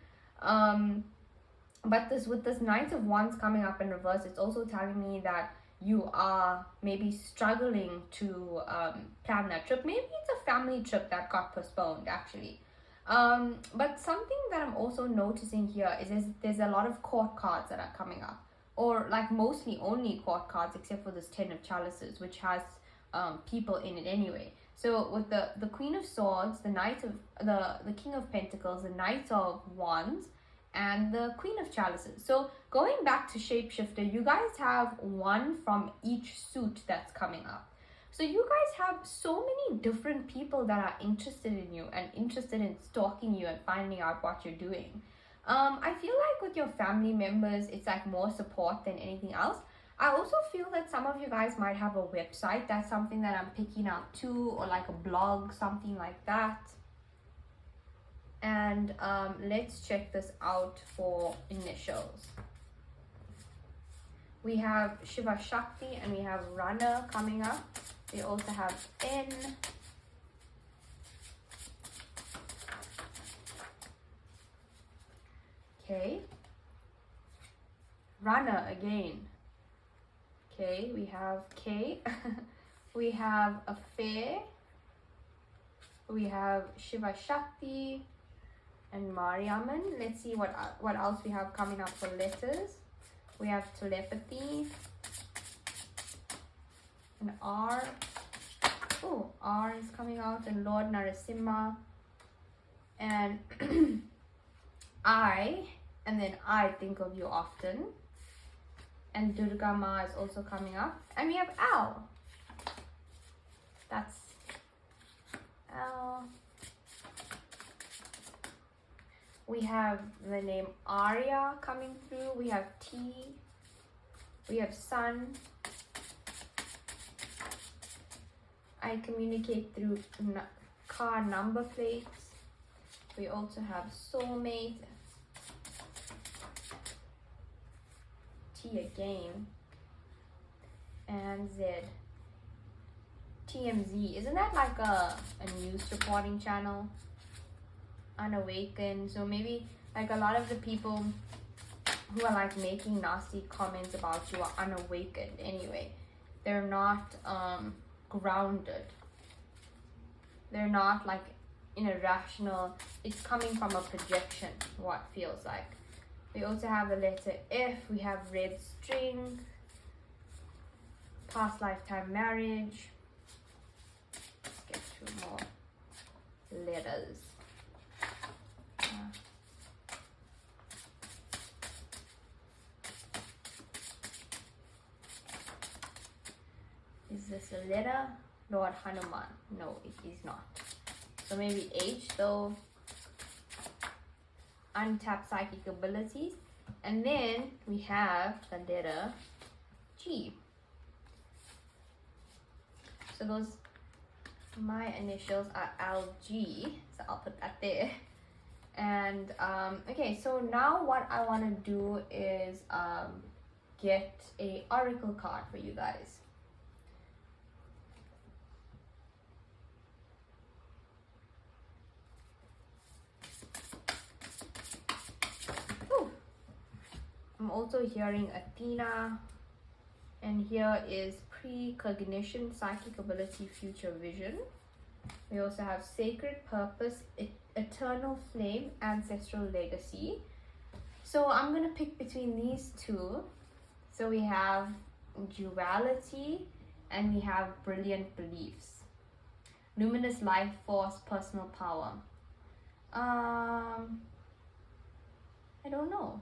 But this, with this Knight of Wands coming up in reverse, it's also telling me that you are maybe struggling to plan that trip. Maybe it's a family trip that got postponed actually. But something that I'm also noticing here is there's a lot of court cards that are coming up, or like mostly only court cards, except for this 10 of Chalices, which has people in it anyway. So with the Queen of Swords, the Knight of the King of Pentacles, the Knight of Wands, and the Queen of Chalices. So going back to Shapeshifter, you guys have one from each suit that's coming up. So you guys have so many different people that are interested in you and interested in stalking you and finding out what you're doing. I feel like with your family members, it's like more support than anything else. I also feel that some of you guys might have a website. That's something that I'm picking up too, or like a blog, something like that. And let's check this out for initials. We have Shiva Shakti and we have Rana coming up. We also have N. Okay. Rana again. Okay, we have K. We have Affair. We have Shiva Shakti and Mariaman. Let's see what else we have coming up for letters. We have Telepathy and R. Oh, R is coming out, and Lord Narasimha, and I, and then I think of you often, and Durga Ma is also coming up, and we have Al. That's Al. We have the name Arya coming through. We have T. We have Sun. I communicate through car number plates. We also have Soulmate. T again. And Z. TMZ. Isn't that like a news reporting channel? Unawakened. So maybe like a lot of the people who are like making nasty comments about you are unawakened anyway. They're not grounded. They're not like in a rational, it's coming from a projection, what feels like. We also have the letter F, we have red string, past lifetime marriage. Let's get 2 more letters. Is this a letter? Lord Hanuman. No, it is not. So maybe H though. Untapped psychic abilities. And then we have the letter G. So those, my initials are LG. So I'll put that there. And okay, so now what I want to do is get a oracle card for you guys. I'm also hearing Athena, and here is precognition, psychic ability, future vision. We also have sacred purpose, eternal flame, ancestral legacy. So I'm gonna pick between these two. So we have duality and we have brilliant beliefs, luminous life force, personal power. I don't know.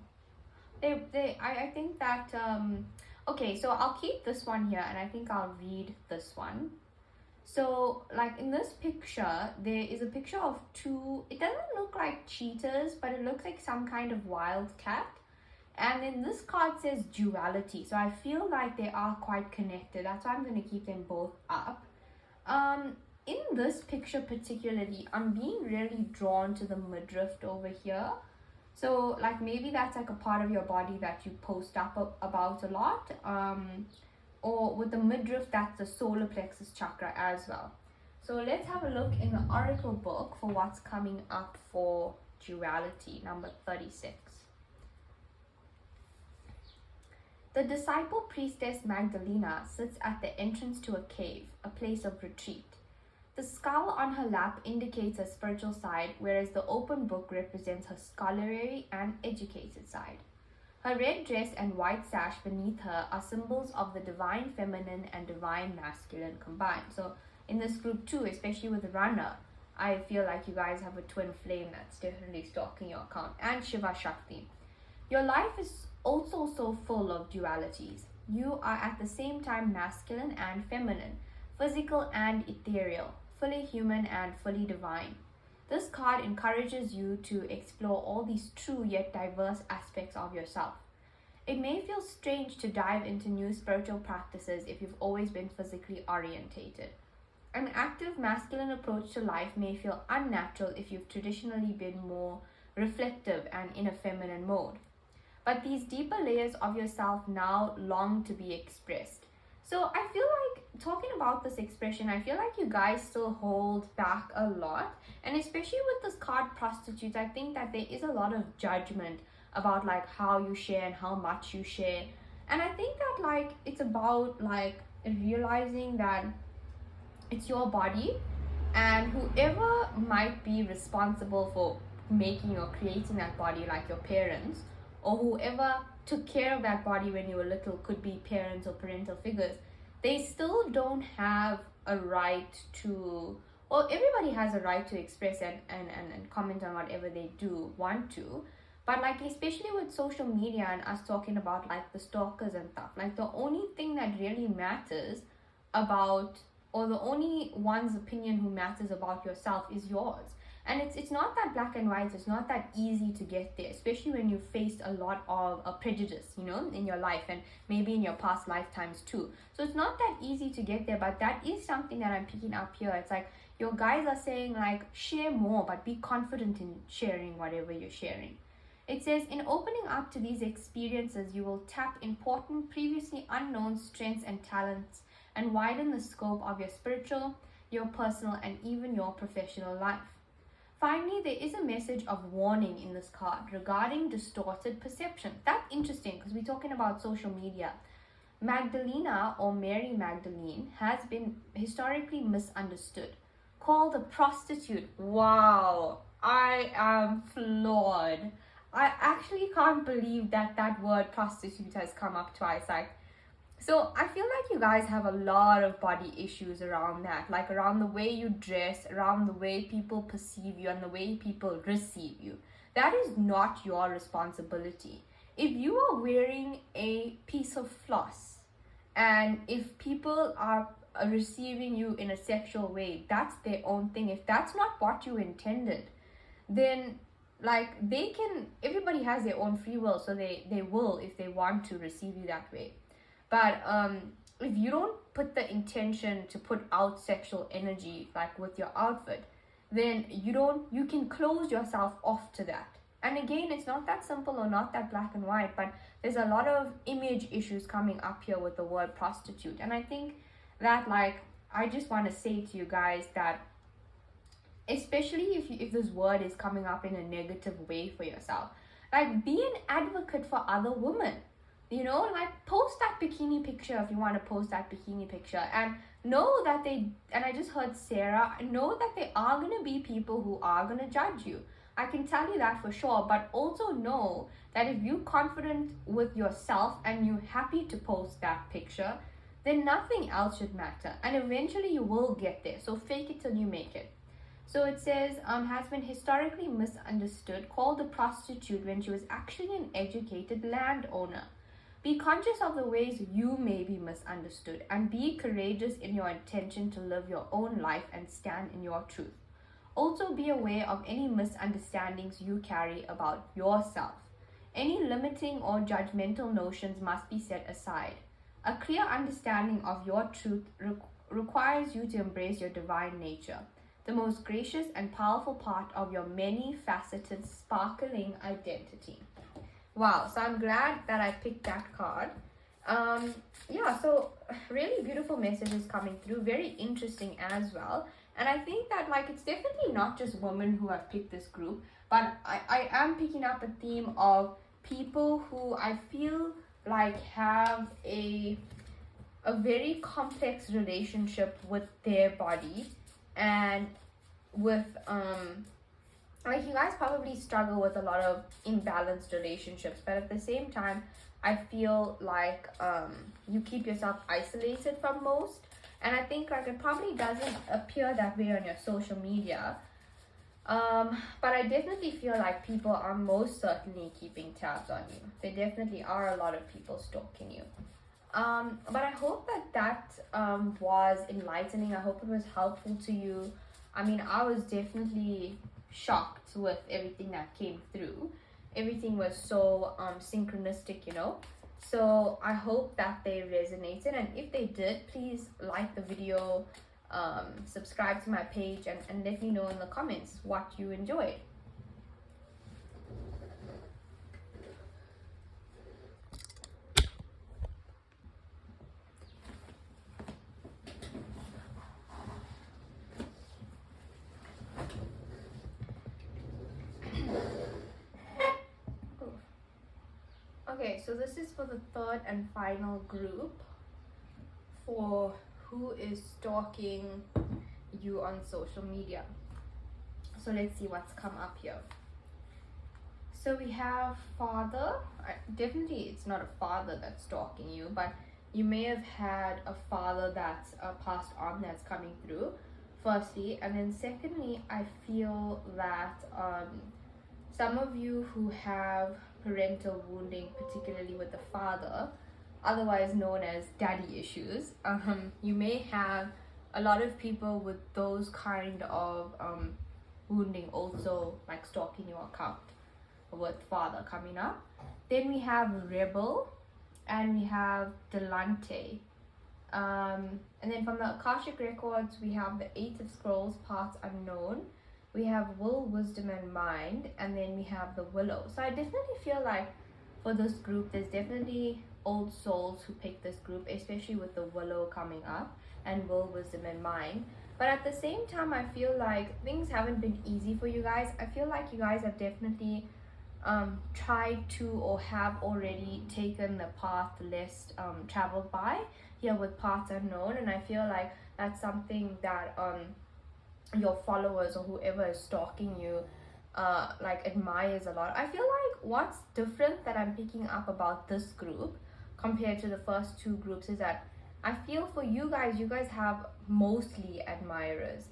I think that okay, so I'll keep this one here and I think I'll read this one. So like in this picture, there is a picture of 2, it doesn't look like cheetahs, but it looks like some kind of wild cat. And then this card says duality, so I feel like they are quite connected. That's why I'm going to keep them both up. In this picture particularly, I'm being really drawn to the midriff over here. So like maybe that's like a part of your body that you post up about a lot. Or with the midriff, that's the solar plexus chakra as well. So let's have a look in the oracle book for what's coming up for duality, number 36. The disciple priestess Magdalena sits at the entrance to a cave, a place of retreat. The skull on her lap indicates her spiritual side, whereas the open book represents her scholarly and educated side. Her red dress and white sash beneath her are symbols of the divine feminine and divine masculine combined. So in this group too, especially with Runner, I feel like you guys have a twin flame that's definitely stalking your account, and Shiva Shakti. Your life is also so full of dualities. You are at the same time masculine and feminine, physical and ethereal, fully human and fully divine. This card encourages you to explore all these true yet diverse aspects of yourself. It may feel strange to dive into new spiritual practices if you've always been physically orientated. An active masculine approach to life may feel unnatural if you've traditionally been more reflective and in a feminine mode. But these deeper layers of yourself now long to be expressed. So I feel like talking about this expression, I feel like you guys still hold back a lot. And especially with this card prostitutes, I think that there is a lot of judgment about like how you share and how much you share. And I think that like it's about like realizing that it's your body, and whoever might be responsible for making or creating that body, like your parents, or whoever took care of that body when you were little, could be parents or parental figures, they still don't have a right to, well, everybody has a right to express and comment on whatever they do want to. But like especially with social media and us talking about like the stalkers and stuff, like the only thing that really matters about, or the only one's opinion who matters about yourself is yours. And it's not that black and white, it's not that easy to get there, especially when you faced a lot of prejudice, you know, in your life and maybe in your past lifetimes too. So it's not that easy to get there, but that is something that I'm picking up here. It's like your guys are saying like share more, but be confident in sharing whatever you're sharing. It says, in opening up to these experiences, you will tap important, previously unknown strengths and talents and widen the scope of your spiritual, your personal, and even your professional life. Finally, there is a message of warning in this card regarding distorted perception. That's interesting because we're talking about social media. Magdalena, or Mary Magdalene, has been historically misunderstood, called a prostitute. Wow, I am floored. I actually can't believe that that word prostitute has come up twice. So I feel like you guys have a lot of body issues around that, like around the way you dress, around the way people perceive you, and the way people receive you. That is not your responsibility. If you are wearing a piece of floss, and if people are receiving you in a sexual way, that's their own thing. If that's not what you intended, then like everybody has their own free will, so they will, if they want to, receive you that way. But if you don't put the intention to put out sexual energy, like with your outfit, then you can close yourself off to that. And again, it's not that simple or not that black and white, but there's a lot of image issues coming up here with the word prostitute. And I think that, like, I just want to say to you guys that, especially if this word is coming up in a negative way for yourself, like, be an advocate for other women. You know, like, post that bikini picture if you want to post that bikini picture, and know that and I just heard Sarah, know that there are going to be people who are going to judge you. I can tell you that for sure, but also know that if you're confident with yourself and you're happy to post that picture, then nothing else should matter, and eventually you will get there. So fake it till you make it. So it says, has been historically misunderstood, called a prostitute when she was actually an educated landowner. Be conscious of the ways you may be misunderstood, and be courageous in your intention to live your own life and stand in your truth. Also be aware of any misunderstandings you carry about yourself. Any limiting or judgmental notions must be set aside. A clear understanding of your truth requires you to embrace your divine nature, the most gracious and powerful part of your many-faceted, sparkling identity. Wow, so I'm glad that I picked that card. Yeah, so really beautiful messages coming through, very interesting as well. And I think that, like, it's definitely not just women who have picked this group, but I am picking up a theme of people who I feel like have a very complex relationship with their body, and with like, you guys probably struggle with a lot of imbalanced relationships, but at the same time, I feel like you keep yourself isolated from most. And I think, like, it probably doesn't appear that way on your social media. But I definitely feel like people are most certainly keeping tabs on you. There definitely are a lot of people stalking you. But I hope that was enlightening. I hope it was helpful to you. I mean, I was definitely shocked with everything that came through. Everything was so synchronistic, you know. So I hope that they resonated, and if they did, please like the video, subscribe to my page, and let me know in the comments what you enjoyed. Okay, so this is for the third and final group for who is stalking you on social media. So let's see what's come up here. So we have father. Definitely it's not a father that's stalking you, but you may have had a father that's passed on that's coming through, firstly. And then secondly, I feel that some of you who have parental wounding, particularly with the father, otherwise known as daddy issues, you may have a lot of people with those kind of wounding also, like, stalking your account with father coming up. Then we have rebel, and we have delante, and then from the Akashic records we have the 8 of Scrolls, parts unknown, we have will, wisdom, and mind, and then we have the willow. So I definitely feel like for this group, there's definitely old souls who pick this group, especially with the willow coming up and will, wisdom, and mind. But at the same time, I feel like things haven't been easy for you guys. I feel like you guys have definitely tried to or have already taken the path less traveled by here with paths unknown, and I feel like that's something that your followers or whoever is stalking you like admires a lot. I feel like what's different that I'm picking up about this group compared to the first two groups is that I feel for you guys have mostly admirers.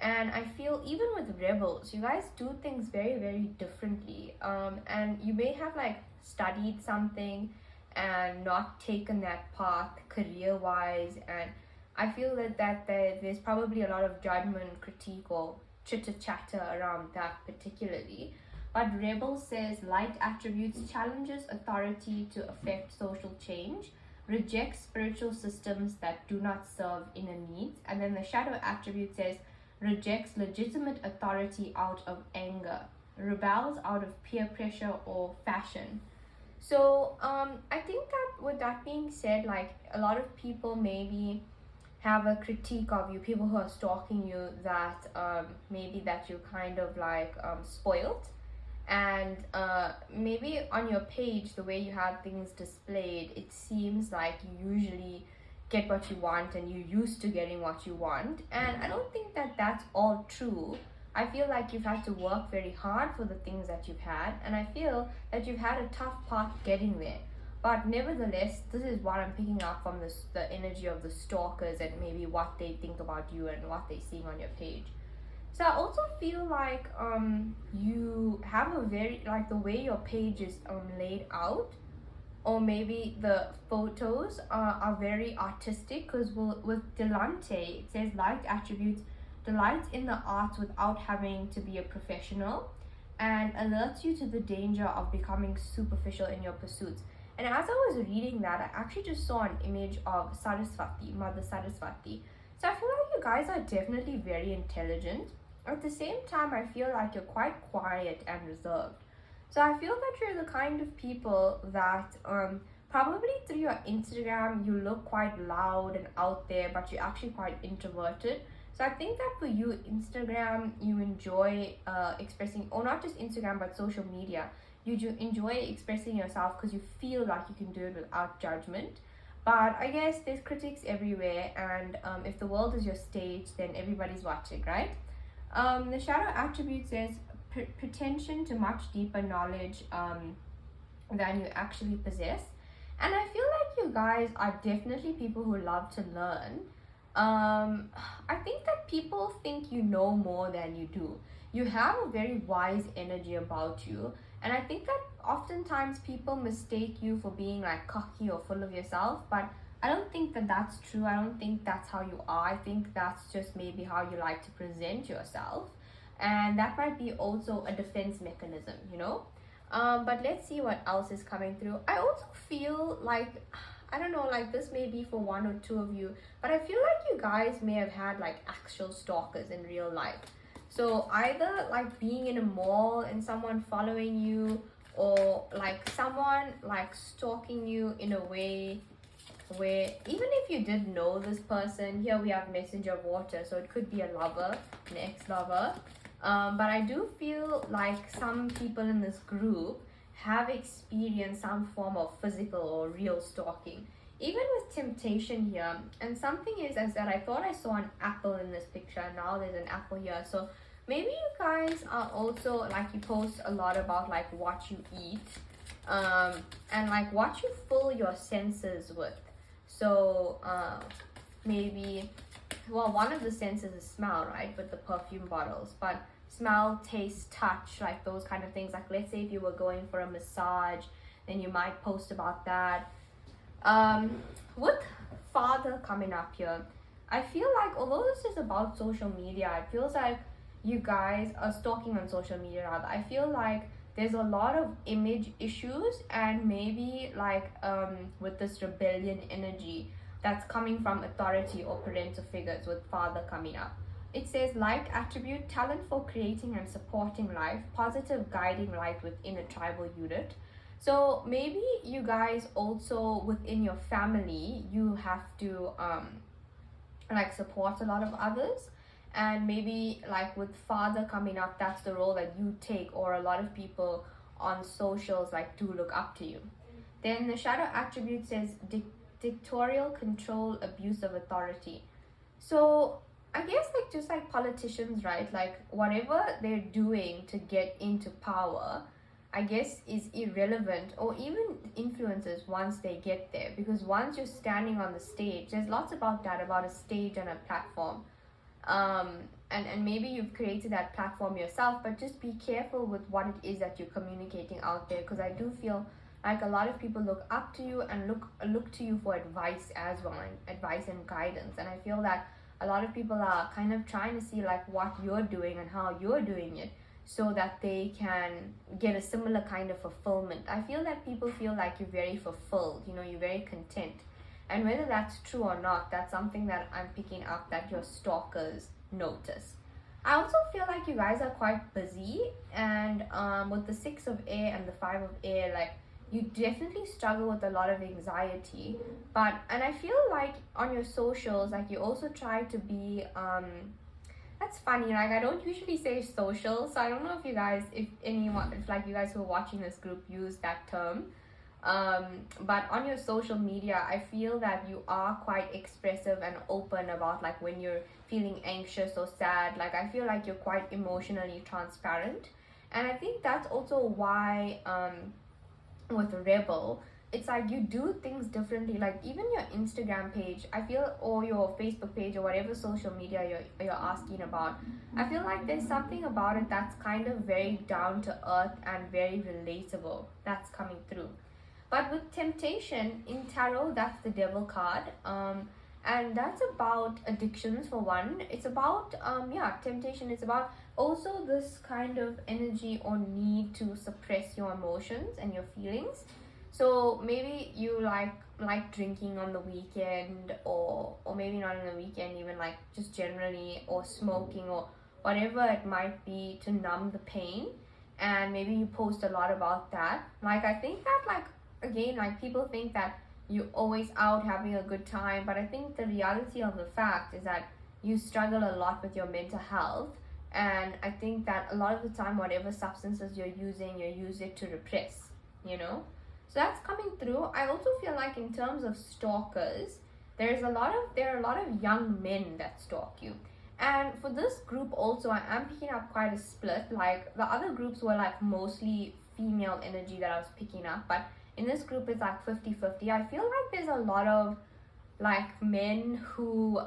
And I feel even with rebels, you guys do things very, very differently. And you may have like studied something and not taken that path career wise. And I feel that there's probably a lot of judgment, critique, or chitter chatter around that particularly. But Rebel says light attributes challenges authority to affect social change, rejects spiritual systems that do not serve inner needs. And then the shadow attribute says rejects legitimate authority out of anger, rebels out of peer pressure or fashion. So I think that with that being said, like a lot of people maybe have a critique of you, people who are stalking you, that maybe that you're kind of like spoiled, and maybe on your page the way you have things displayed, it seems like you usually get what you want and you're used to getting what you want, and I don't think that that's all true. I feel like you've had to work very hard for the things that you've had, and I feel that you've had a tough path getting there. But nevertheless, this is what I'm picking up from the energy of the stalkers and maybe what they think about you and what they're seeing on your page. So I also feel like you have a very, like the way your page is laid out, or maybe the photos are very artistic, because with Delante, it says light attributes delight in the arts without having to be a professional, and alerts you to the danger of becoming superficial in your pursuits. And as I was reading that, I actually just saw an image of Saraswati, Mother Saraswati. So I feel like you guys are definitely very intelligent. At the same time, I feel like you're quite quiet and reserved. So I feel that you're the kind of people that probably through your Instagram, you look quite loud and out there, but you're actually quite introverted. So I think that for you, Instagram, you enjoy expressing, or not just Instagram, but social media. You do enjoy expressing yourself because you feel like you can do it without judgment. But I guess there's critics everywhere, and if the world is your stage, then everybody's watching, right? The shadow attribute says pretension to much deeper knowledge than you actually possess. And I feel like you guys are definitely people who love to learn. I think that people think you know more than you do. You have a very wise energy about you, and I think that oftentimes people mistake you for being like cocky or full of yourself, but I don't think that that's true. I don't think that's how you are. I think that's just maybe how you like to present yourself, and that might be also a defense mechanism, you know. But let's see what else is coming through. I also feel like, I don't know, like this may be for one or two of you, but I feel like you guys may have had like actual stalkers in real life. So either like being in a mall and someone following you, or like someone like stalking you in a way where even if you did know this person, here we have messenger of water, so it could be a lover, an ex-lover. But I do feel like some people in this group have experienced some form of physical or real stalking, even with temptation here. And something is that I thought I saw an apple in this picture, and now there's an apple here. So maybe you guys are also like, you post a lot about like what you eat, and like what you fill your senses with. So maybe, well, one of the senses is smell, right, with the perfume bottles, but smell, taste, touch, like those kind of things. Like let's say if you were going for a massage, then you might post about that. With father coming up here, I feel like although this is about social media, it feels like you guys are stalking on social media rather. I feel like there's a lot of image issues, and maybe like with this rebellion energy that's coming from authority or parental figures with father coming up. it says light attribute, talent for creating and supporting life, positive guiding light within a tribal unit. So maybe you guys also within your family, you have to like support a lot of others. And maybe like with father coming up, that's the role that you take, or a lot of people on socials like do look up to you. Then the shadow attribute says dictatorial control, abuse of authority. So I guess like just like politicians, right? Like whatever they're doing to get into power, I guess is irrelevant, or even influences once they get there. Because once you're standing on the stage, there's lots about that, about a stage and a platform. And maybe you've created that platform yourself, but just be careful with what it is that you're communicating out there, because I do feel like a lot of people look up to you and look to you for advice as well, and advice and guidance. And I feel that a lot of people are kind of trying to see like what you're doing and how you're doing it, so that they can get a similar kind of fulfillment. I feel that people feel like you're very fulfilled, you know, you're very content. And whether that's true or not, that's something that I'm picking up that your stalkers notice. I also feel like you guys are quite busy, and with the 6 of air and the 5 of air, like you definitely struggle with a lot of anxiety. And I feel like on your socials, like you also try to be that's funny, like I don't usually say social, so I don't know if you guys, if like you guys who are watching this group use that term. But on your social media, I feel that you are quite expressive and open about like when you're feeling anxious or sad. Like I feel like you're quite emotionally transparent. And I think that's also why with Rebel, it's like you do things differently. Like even your Instagram page, I feel, or your Facebook page, or whatever social media you're asking about, I feel like there's something about it that's kind of very down to earth and very relatable that's coming through. But with temptation in tarot, that's the devil card. And that's about addictions for one. It's about temptation. It's about also this kind of energy or need to suppress your emotions and your feelings. So maybe you like drinking on the weekend, or maybe not on the weekend, even like just generally, or smoking, or whatever it might be to numb the pain. And maybe you post a lot about that. Like I think that like, again, like people think that you're always out having a good time, but I think the reality of the fact is that you struggle a lot with your mental health. And I think that a lot of the time, whatever substances you use it to repress, you know. So that's coming through. I also feel like in terms of stalkers, there are a lot of young men that stalk you. And for this group also, I am picking up quite a split. Like the other groups were like mostly female energy that I was picking up, but in this group it's like 50-50. I feel like there's a lot of like men who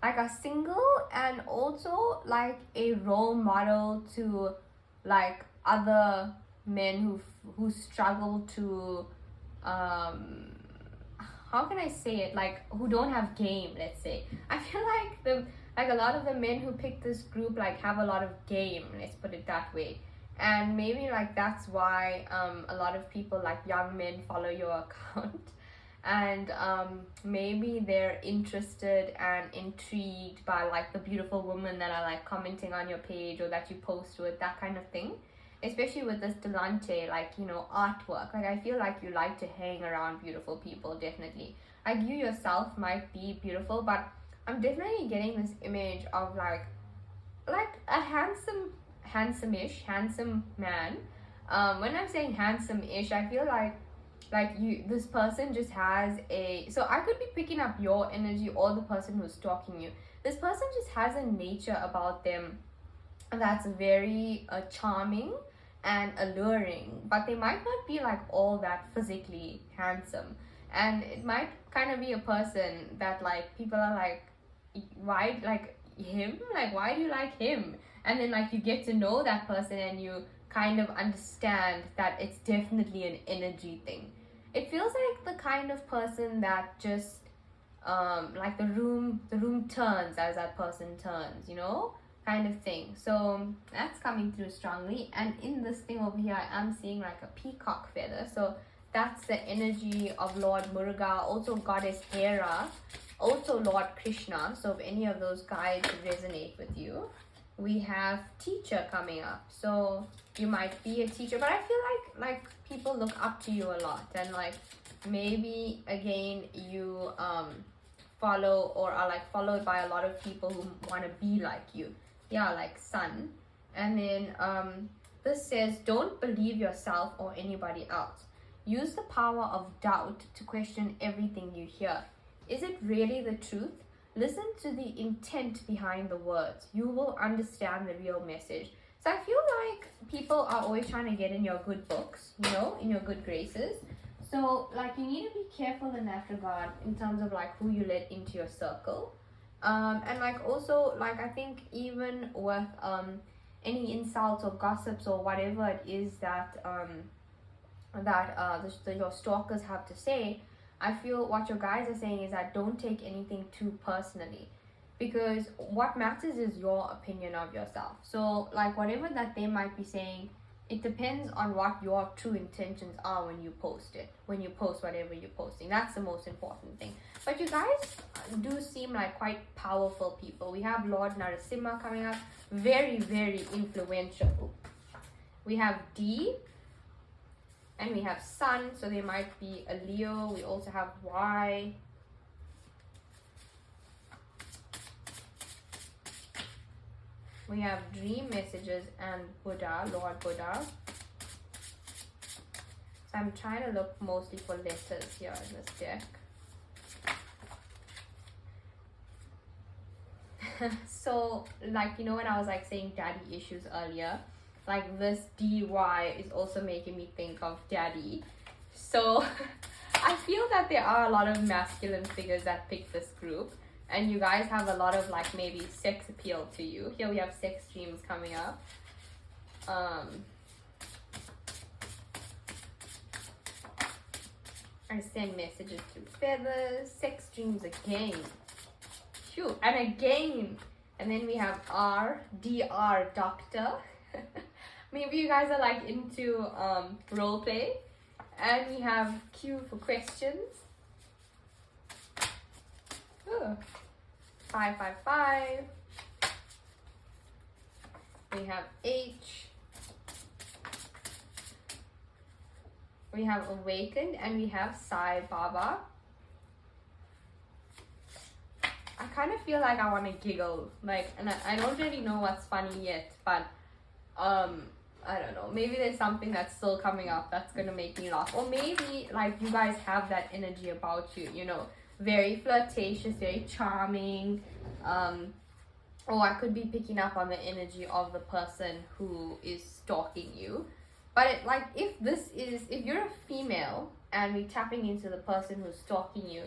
like are single, and also like a role model to like other men who struggle to how can I say it, like who don't have game, let's say. I feel like a lot of the men who pick this group like have a lot of game, let's put it that way. And maybe like that's why a lot of people, like young men, follow your account. And maybe they're interested and intrigued by like the beautiful women that are like commenting on your page, or that you post with, that kind of thing. Especially with this Delante, like, you know, artwork. Like I feel like you like to hang around beautiful people, definitely. Like you yourself might be beautiful, but I'm definitely getting this image of like a handsome man. When I'm saying handsome-ish, I feel like this person just has so I could be picking up your energy, or the person who's stalking you. This person just has a nature about them that's very charming and alluring, but they might not be like all that physically handsome. And it might kind of be a person that like people are like, why like him, like why do you like him? And then like you get to know that person, and you kind of understand that it's definitely an energy thing. It feels like the kind of person that just like the room turns as that person turns, you know, kind of thing. So that's coming through strongly. And in this thing over here, I am seeing like a peacock feather. So that's the energy of Lord Muruga, also goddess Hera. Also Lord Krishna. So if any of those guys resonate with you, we have teacher coming up. So you might be a teacher, but I feel like people look up to you a lot, and like maybe again you follow or are like followed by a lot of people who want to be like you. Yeah, like sun. And then this says, don't believe yourself or anybody else. Use the power of doubt to question everything you hear. Is it really the truth? Listen to the intent behind the words. You will understand the real message. So I feel like people are always trying to get in your good books, you know, in your good graces. So like you need to be careful in that regard in terms of like who you let into your circle. And like also like I think even with any insults or gossips or whatever it is that your stalkers have to say, I feel what your guys are saying is that don't take anything too personally, because what matters is your opinion of yourself. So like whatever that they might be saying, it depends on what your true intentions are when you post it, when you post whatever you're posting. That's the most important thing. But you guys do seem like quite powerful people. We have Lord Narasimha coming up, very, very influential. We have D, and we have Sun, so they might be a Leo. We also have Y. We have dream messages and Buddha, Lord Buddha. So I'm trying to look mostly for letters here in this deck. So like, you know, when I was like saying daddy issues earlier, like this DY is also making me think of daddy. So I feel that there are a lot of masculine figures that pick this group, and you guys have a lot of like maybe sex appeal to you. Here we have sex dreams coming up. I send messages through feathers, sex dreams again. Phew, and again. And then we have R, DR, doctor. Maybe you guys are like into role play. And we have Q for questions. Ooh. 555. We have H. We have awakened, and we have Sai Baba. I kind of feel like I want to giggle, like, and I don't really know what's funny yet, but I don't know, maybe there's something that's still coming up that's gonna make me laugh, or maybe like you guys have that energy about you, you know, very flirtatious, very charming, or I could be picking up on the energy of the person who is stalking you. But like if you're a female and we're tapping into the person who's stalking you,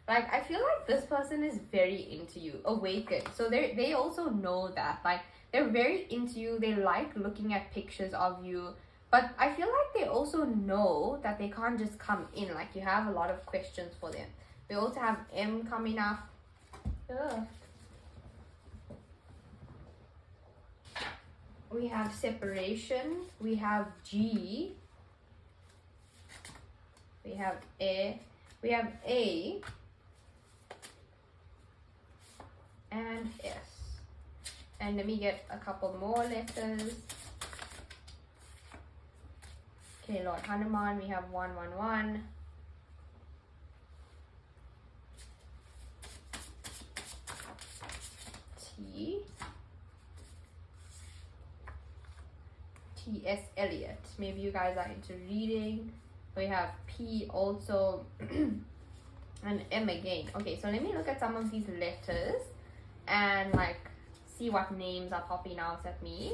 like I feel like this person is very into you, awakened. So they also know that, like they're very into you, they like looking at pictures of you, but I feel like they also know that they can't just come in, like you have a lot of questions for them. We also have M coming up. Ugh. We have separation, we have G, we have A, and S. And let me get a couple more letters. Okay, Lord Hanuman, we have 111. T. T.S. Eliot. Maybe you guys are into reading. We have P also. And M again. Okay, so let me look at some of these letters and like see what names are popping out at me.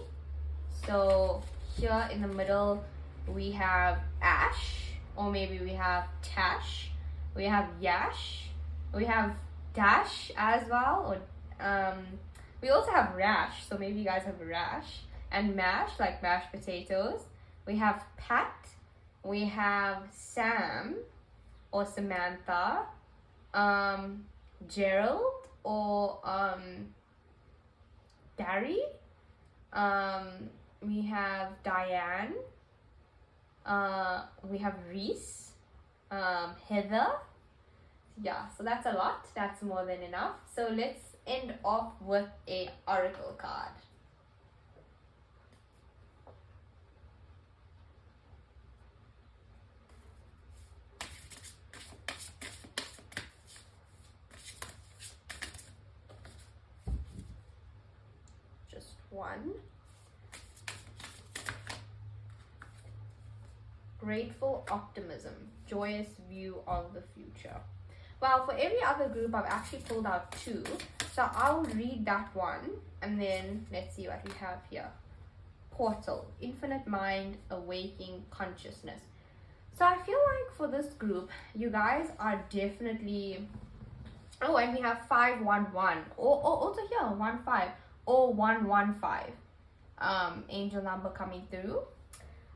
So here in the middle we have Ash, or maybe we have Tash, we have Yash, we have Dash as well, or we also have Rash, so maybe you guys have Rash, and Mash, like mashed potatoes. We have Pat, we have Sam or Samantha, Gerald or Gary, we have Diane, we have Reese, Heather, Yeah, so that's a lot. That's more than enough. So let's end off with a oracle card. Just one. Grateful optimism, joyous view of the future. Well, for every other group, I've actually pulled out two. So I'll read that one, and then let's see what we have here. Portal, infinite mind, awaking consciousness. So I feel like for this group, you guys are definitely... Oh, and we have 511. Also here, 15 or 115. Angel number coming through.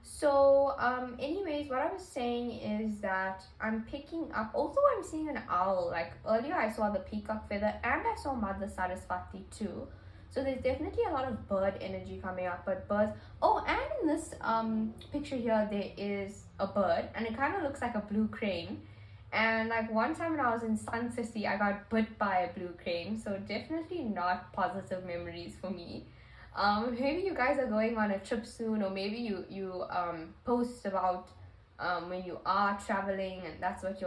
So anyways, what I was saying is that I'm picking up, also I'm seeing an owl. Like earlier I saw the peacock feather and I saw Mother Saraswati too. So there's definitely a lot of bird energy coming up. But birds, oh, and in this picture here there is a bird and it kind of looks like a blue crane. And like one time when I was in Sun City, I got bit by a blue crane. So definitely not positive memories for me. Maybe you guys are going on a trip soon, or maybe you post about when you are traveling, and that's what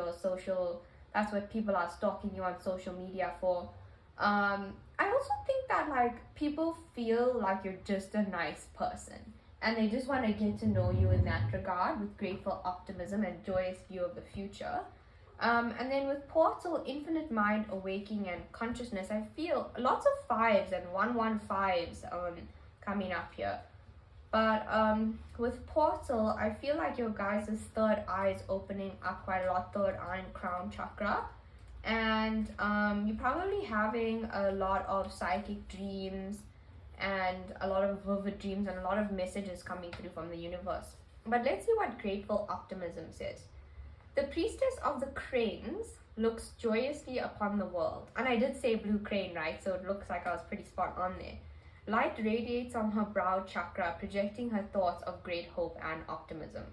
that's what people are stalking you on social media for. I also think that like people feel like you're just a nice person, and they just want to get to know you in that regard with grateful optimism and joyous view of the future. And then with portal, infinite mind, awakening, and consciousness, I feel lots of fives and 115s coming up here. But with portal, I feel like your guys' third eye is opening up quite a lot, third eye and crown chakra. And you're probably having a lot of psychic dreams and a lot of vivid dreams and a lot of messages coming through from the universe. But let's see what grateful optimism says. The priestess of the cranes looks joyously upon the world. And I did say blue crane, right? So it looks like I was pretty spot on there. Light radiates from her brow chakra, projecting her thoughts of great hope and optimism.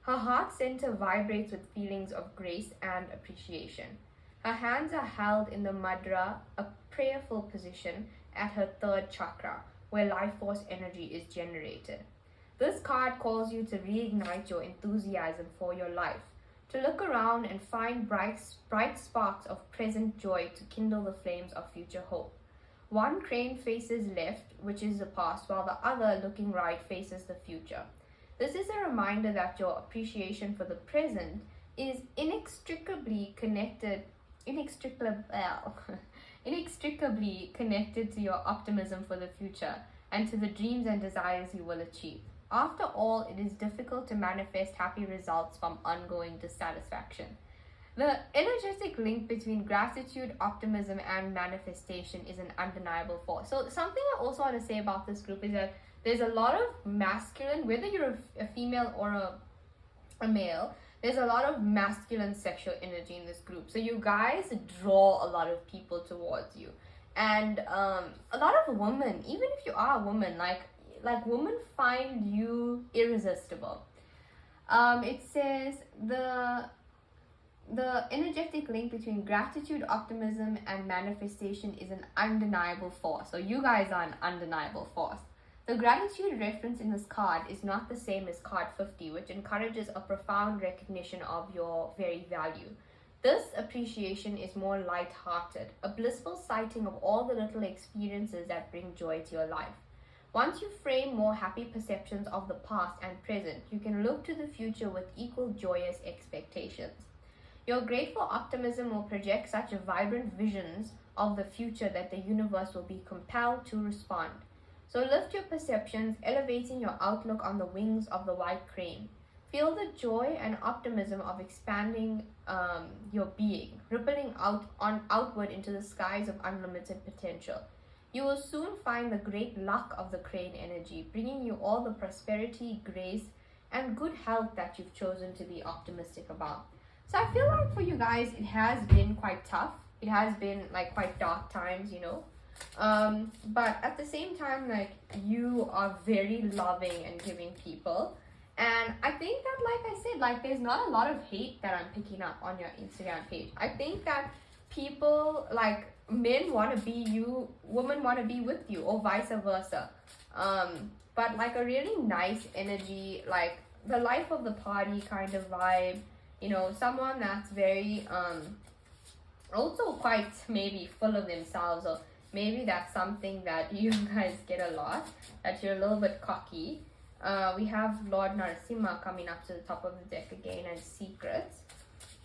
Her heart center vibrates with feelings of grace and appreciation. Her hands are held in the mudra, a prayerful position at her third chakra, where life force energy is generated. This card calls you to reignite your enthusiasm for your life, to look around and find bright sparks of present joy to kindle the flames of future hope. One crane faces left, which is the past, while the other, looking right, faces the future. This is a reminder that your appreciation for the present is inextricably connected to your optimism for the future and to the dreams and desires you will achieve. After all, it is difficult to manifest happy results from ongoing dissatisfaction. The energetic link between gratitude, optimism, and manifestation is an undeniable force. So something I also want to say about this group is that there's a lot of masculine, whether you're a female or a male, there's a lot of masculine sexual energy in this group. So you guys draw a lot of people towards you. And a lot of women, even if you are a woman, like women find you irresistible. It says the energetic link between gratitude, optimism, and manifestation is an undeniable force. So you guys are an undeniable force. The gratitude reference in this card is not the same as card 50, which encourages a profound recognition of your very value. This appreciation is more light-hearted, a blissful sighting of all the little experiences that bring joy to your life. Once you frame more happy perceptions of the past and present, you can look to the future with equal joyous expectations. Your grateful optimism will project such vibrant visions of the future that the universe will be compelled to respond. So lift your perceptions, elevating your outlook on the wings of the white crane. Feel the joy and optimism of expanding your being, rippling outward into the skies of unlimited potential. You will soon find the great luck of the crane energy, bringing you all the prosperity, grace, and good health that you've chosen to be optimistic about. So I feel like for you guys, it has been quite tough. It has been like quite dark times, you know. But at the same time, like, you are very loving and giving people. And I think that, like I said, like there's not a lot of hate that I'm picking up on your Instagram page. I think that people, like men want to be you, women want to be with you, or vice versa. But like a really nice energy, like the life of the party kind of vibe, you know, someone that's very also quite maybe full of themselves, or maybe that's something that you guys get a lot, that you're a little bit cocky. We have Lord Narasimha coming up to the top of the deck again, and secrets.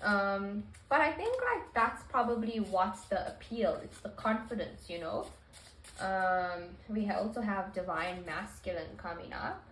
But I think like that's probably what's the appeal. It's the confidence, you know. We also have divine masculine coming up.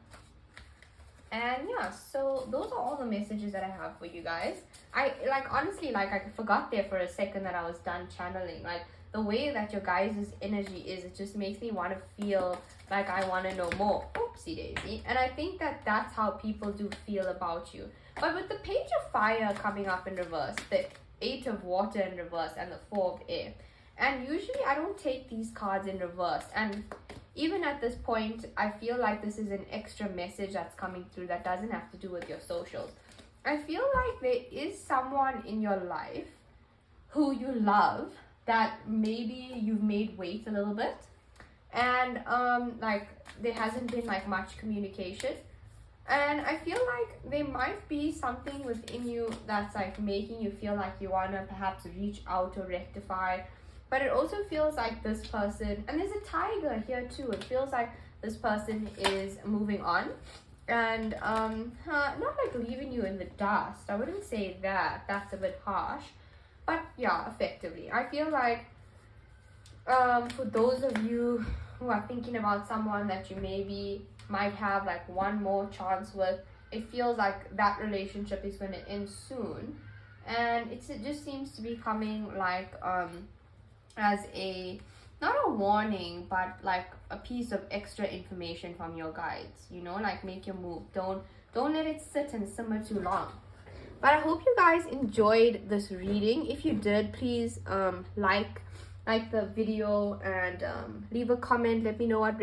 And yeah, so those are all the messages that I have for you guys. I like, honestly, like I forgot there for a second that I was done channeling. Like the way that your guys' energy is, it just makes me want to feel like I want to know more. Oopsie daisy. And I think that that's how people do feel about you. But with the Page of Fire coming up in reverse, the 8 of Water in reverse, and the 4 of Air, and usually I don't take these cards in reverse, and even at this point I feel like this is an extra message that's coming through that doesn't have to do with your socials. I feel like there is someone in your life who you love that maybe you've made wait a little bit, and like there hasn't been like much communication, and I feel like there might be something within you that's like making you feel like you want to perhaps reach out or rectify. But it also feels like this person, and there's a tiger here too, it feels like this person is moving on, and not like leaving you in the dust. I wouldn't say that, that's a bit harsh, but yeah, effectively I feel like for those of you who are thinking about someone that you maybe might have like one more chance with, it feels like that relationship is going to end soon, and it just seems to be coming like as a, not a warning, but like a piece of extra information from your guides, you know, like make your move, don't let it sit and simmer too long. But I hope you guys enjoyed this reading. If you did, please like the video, and leave a comment, let me know what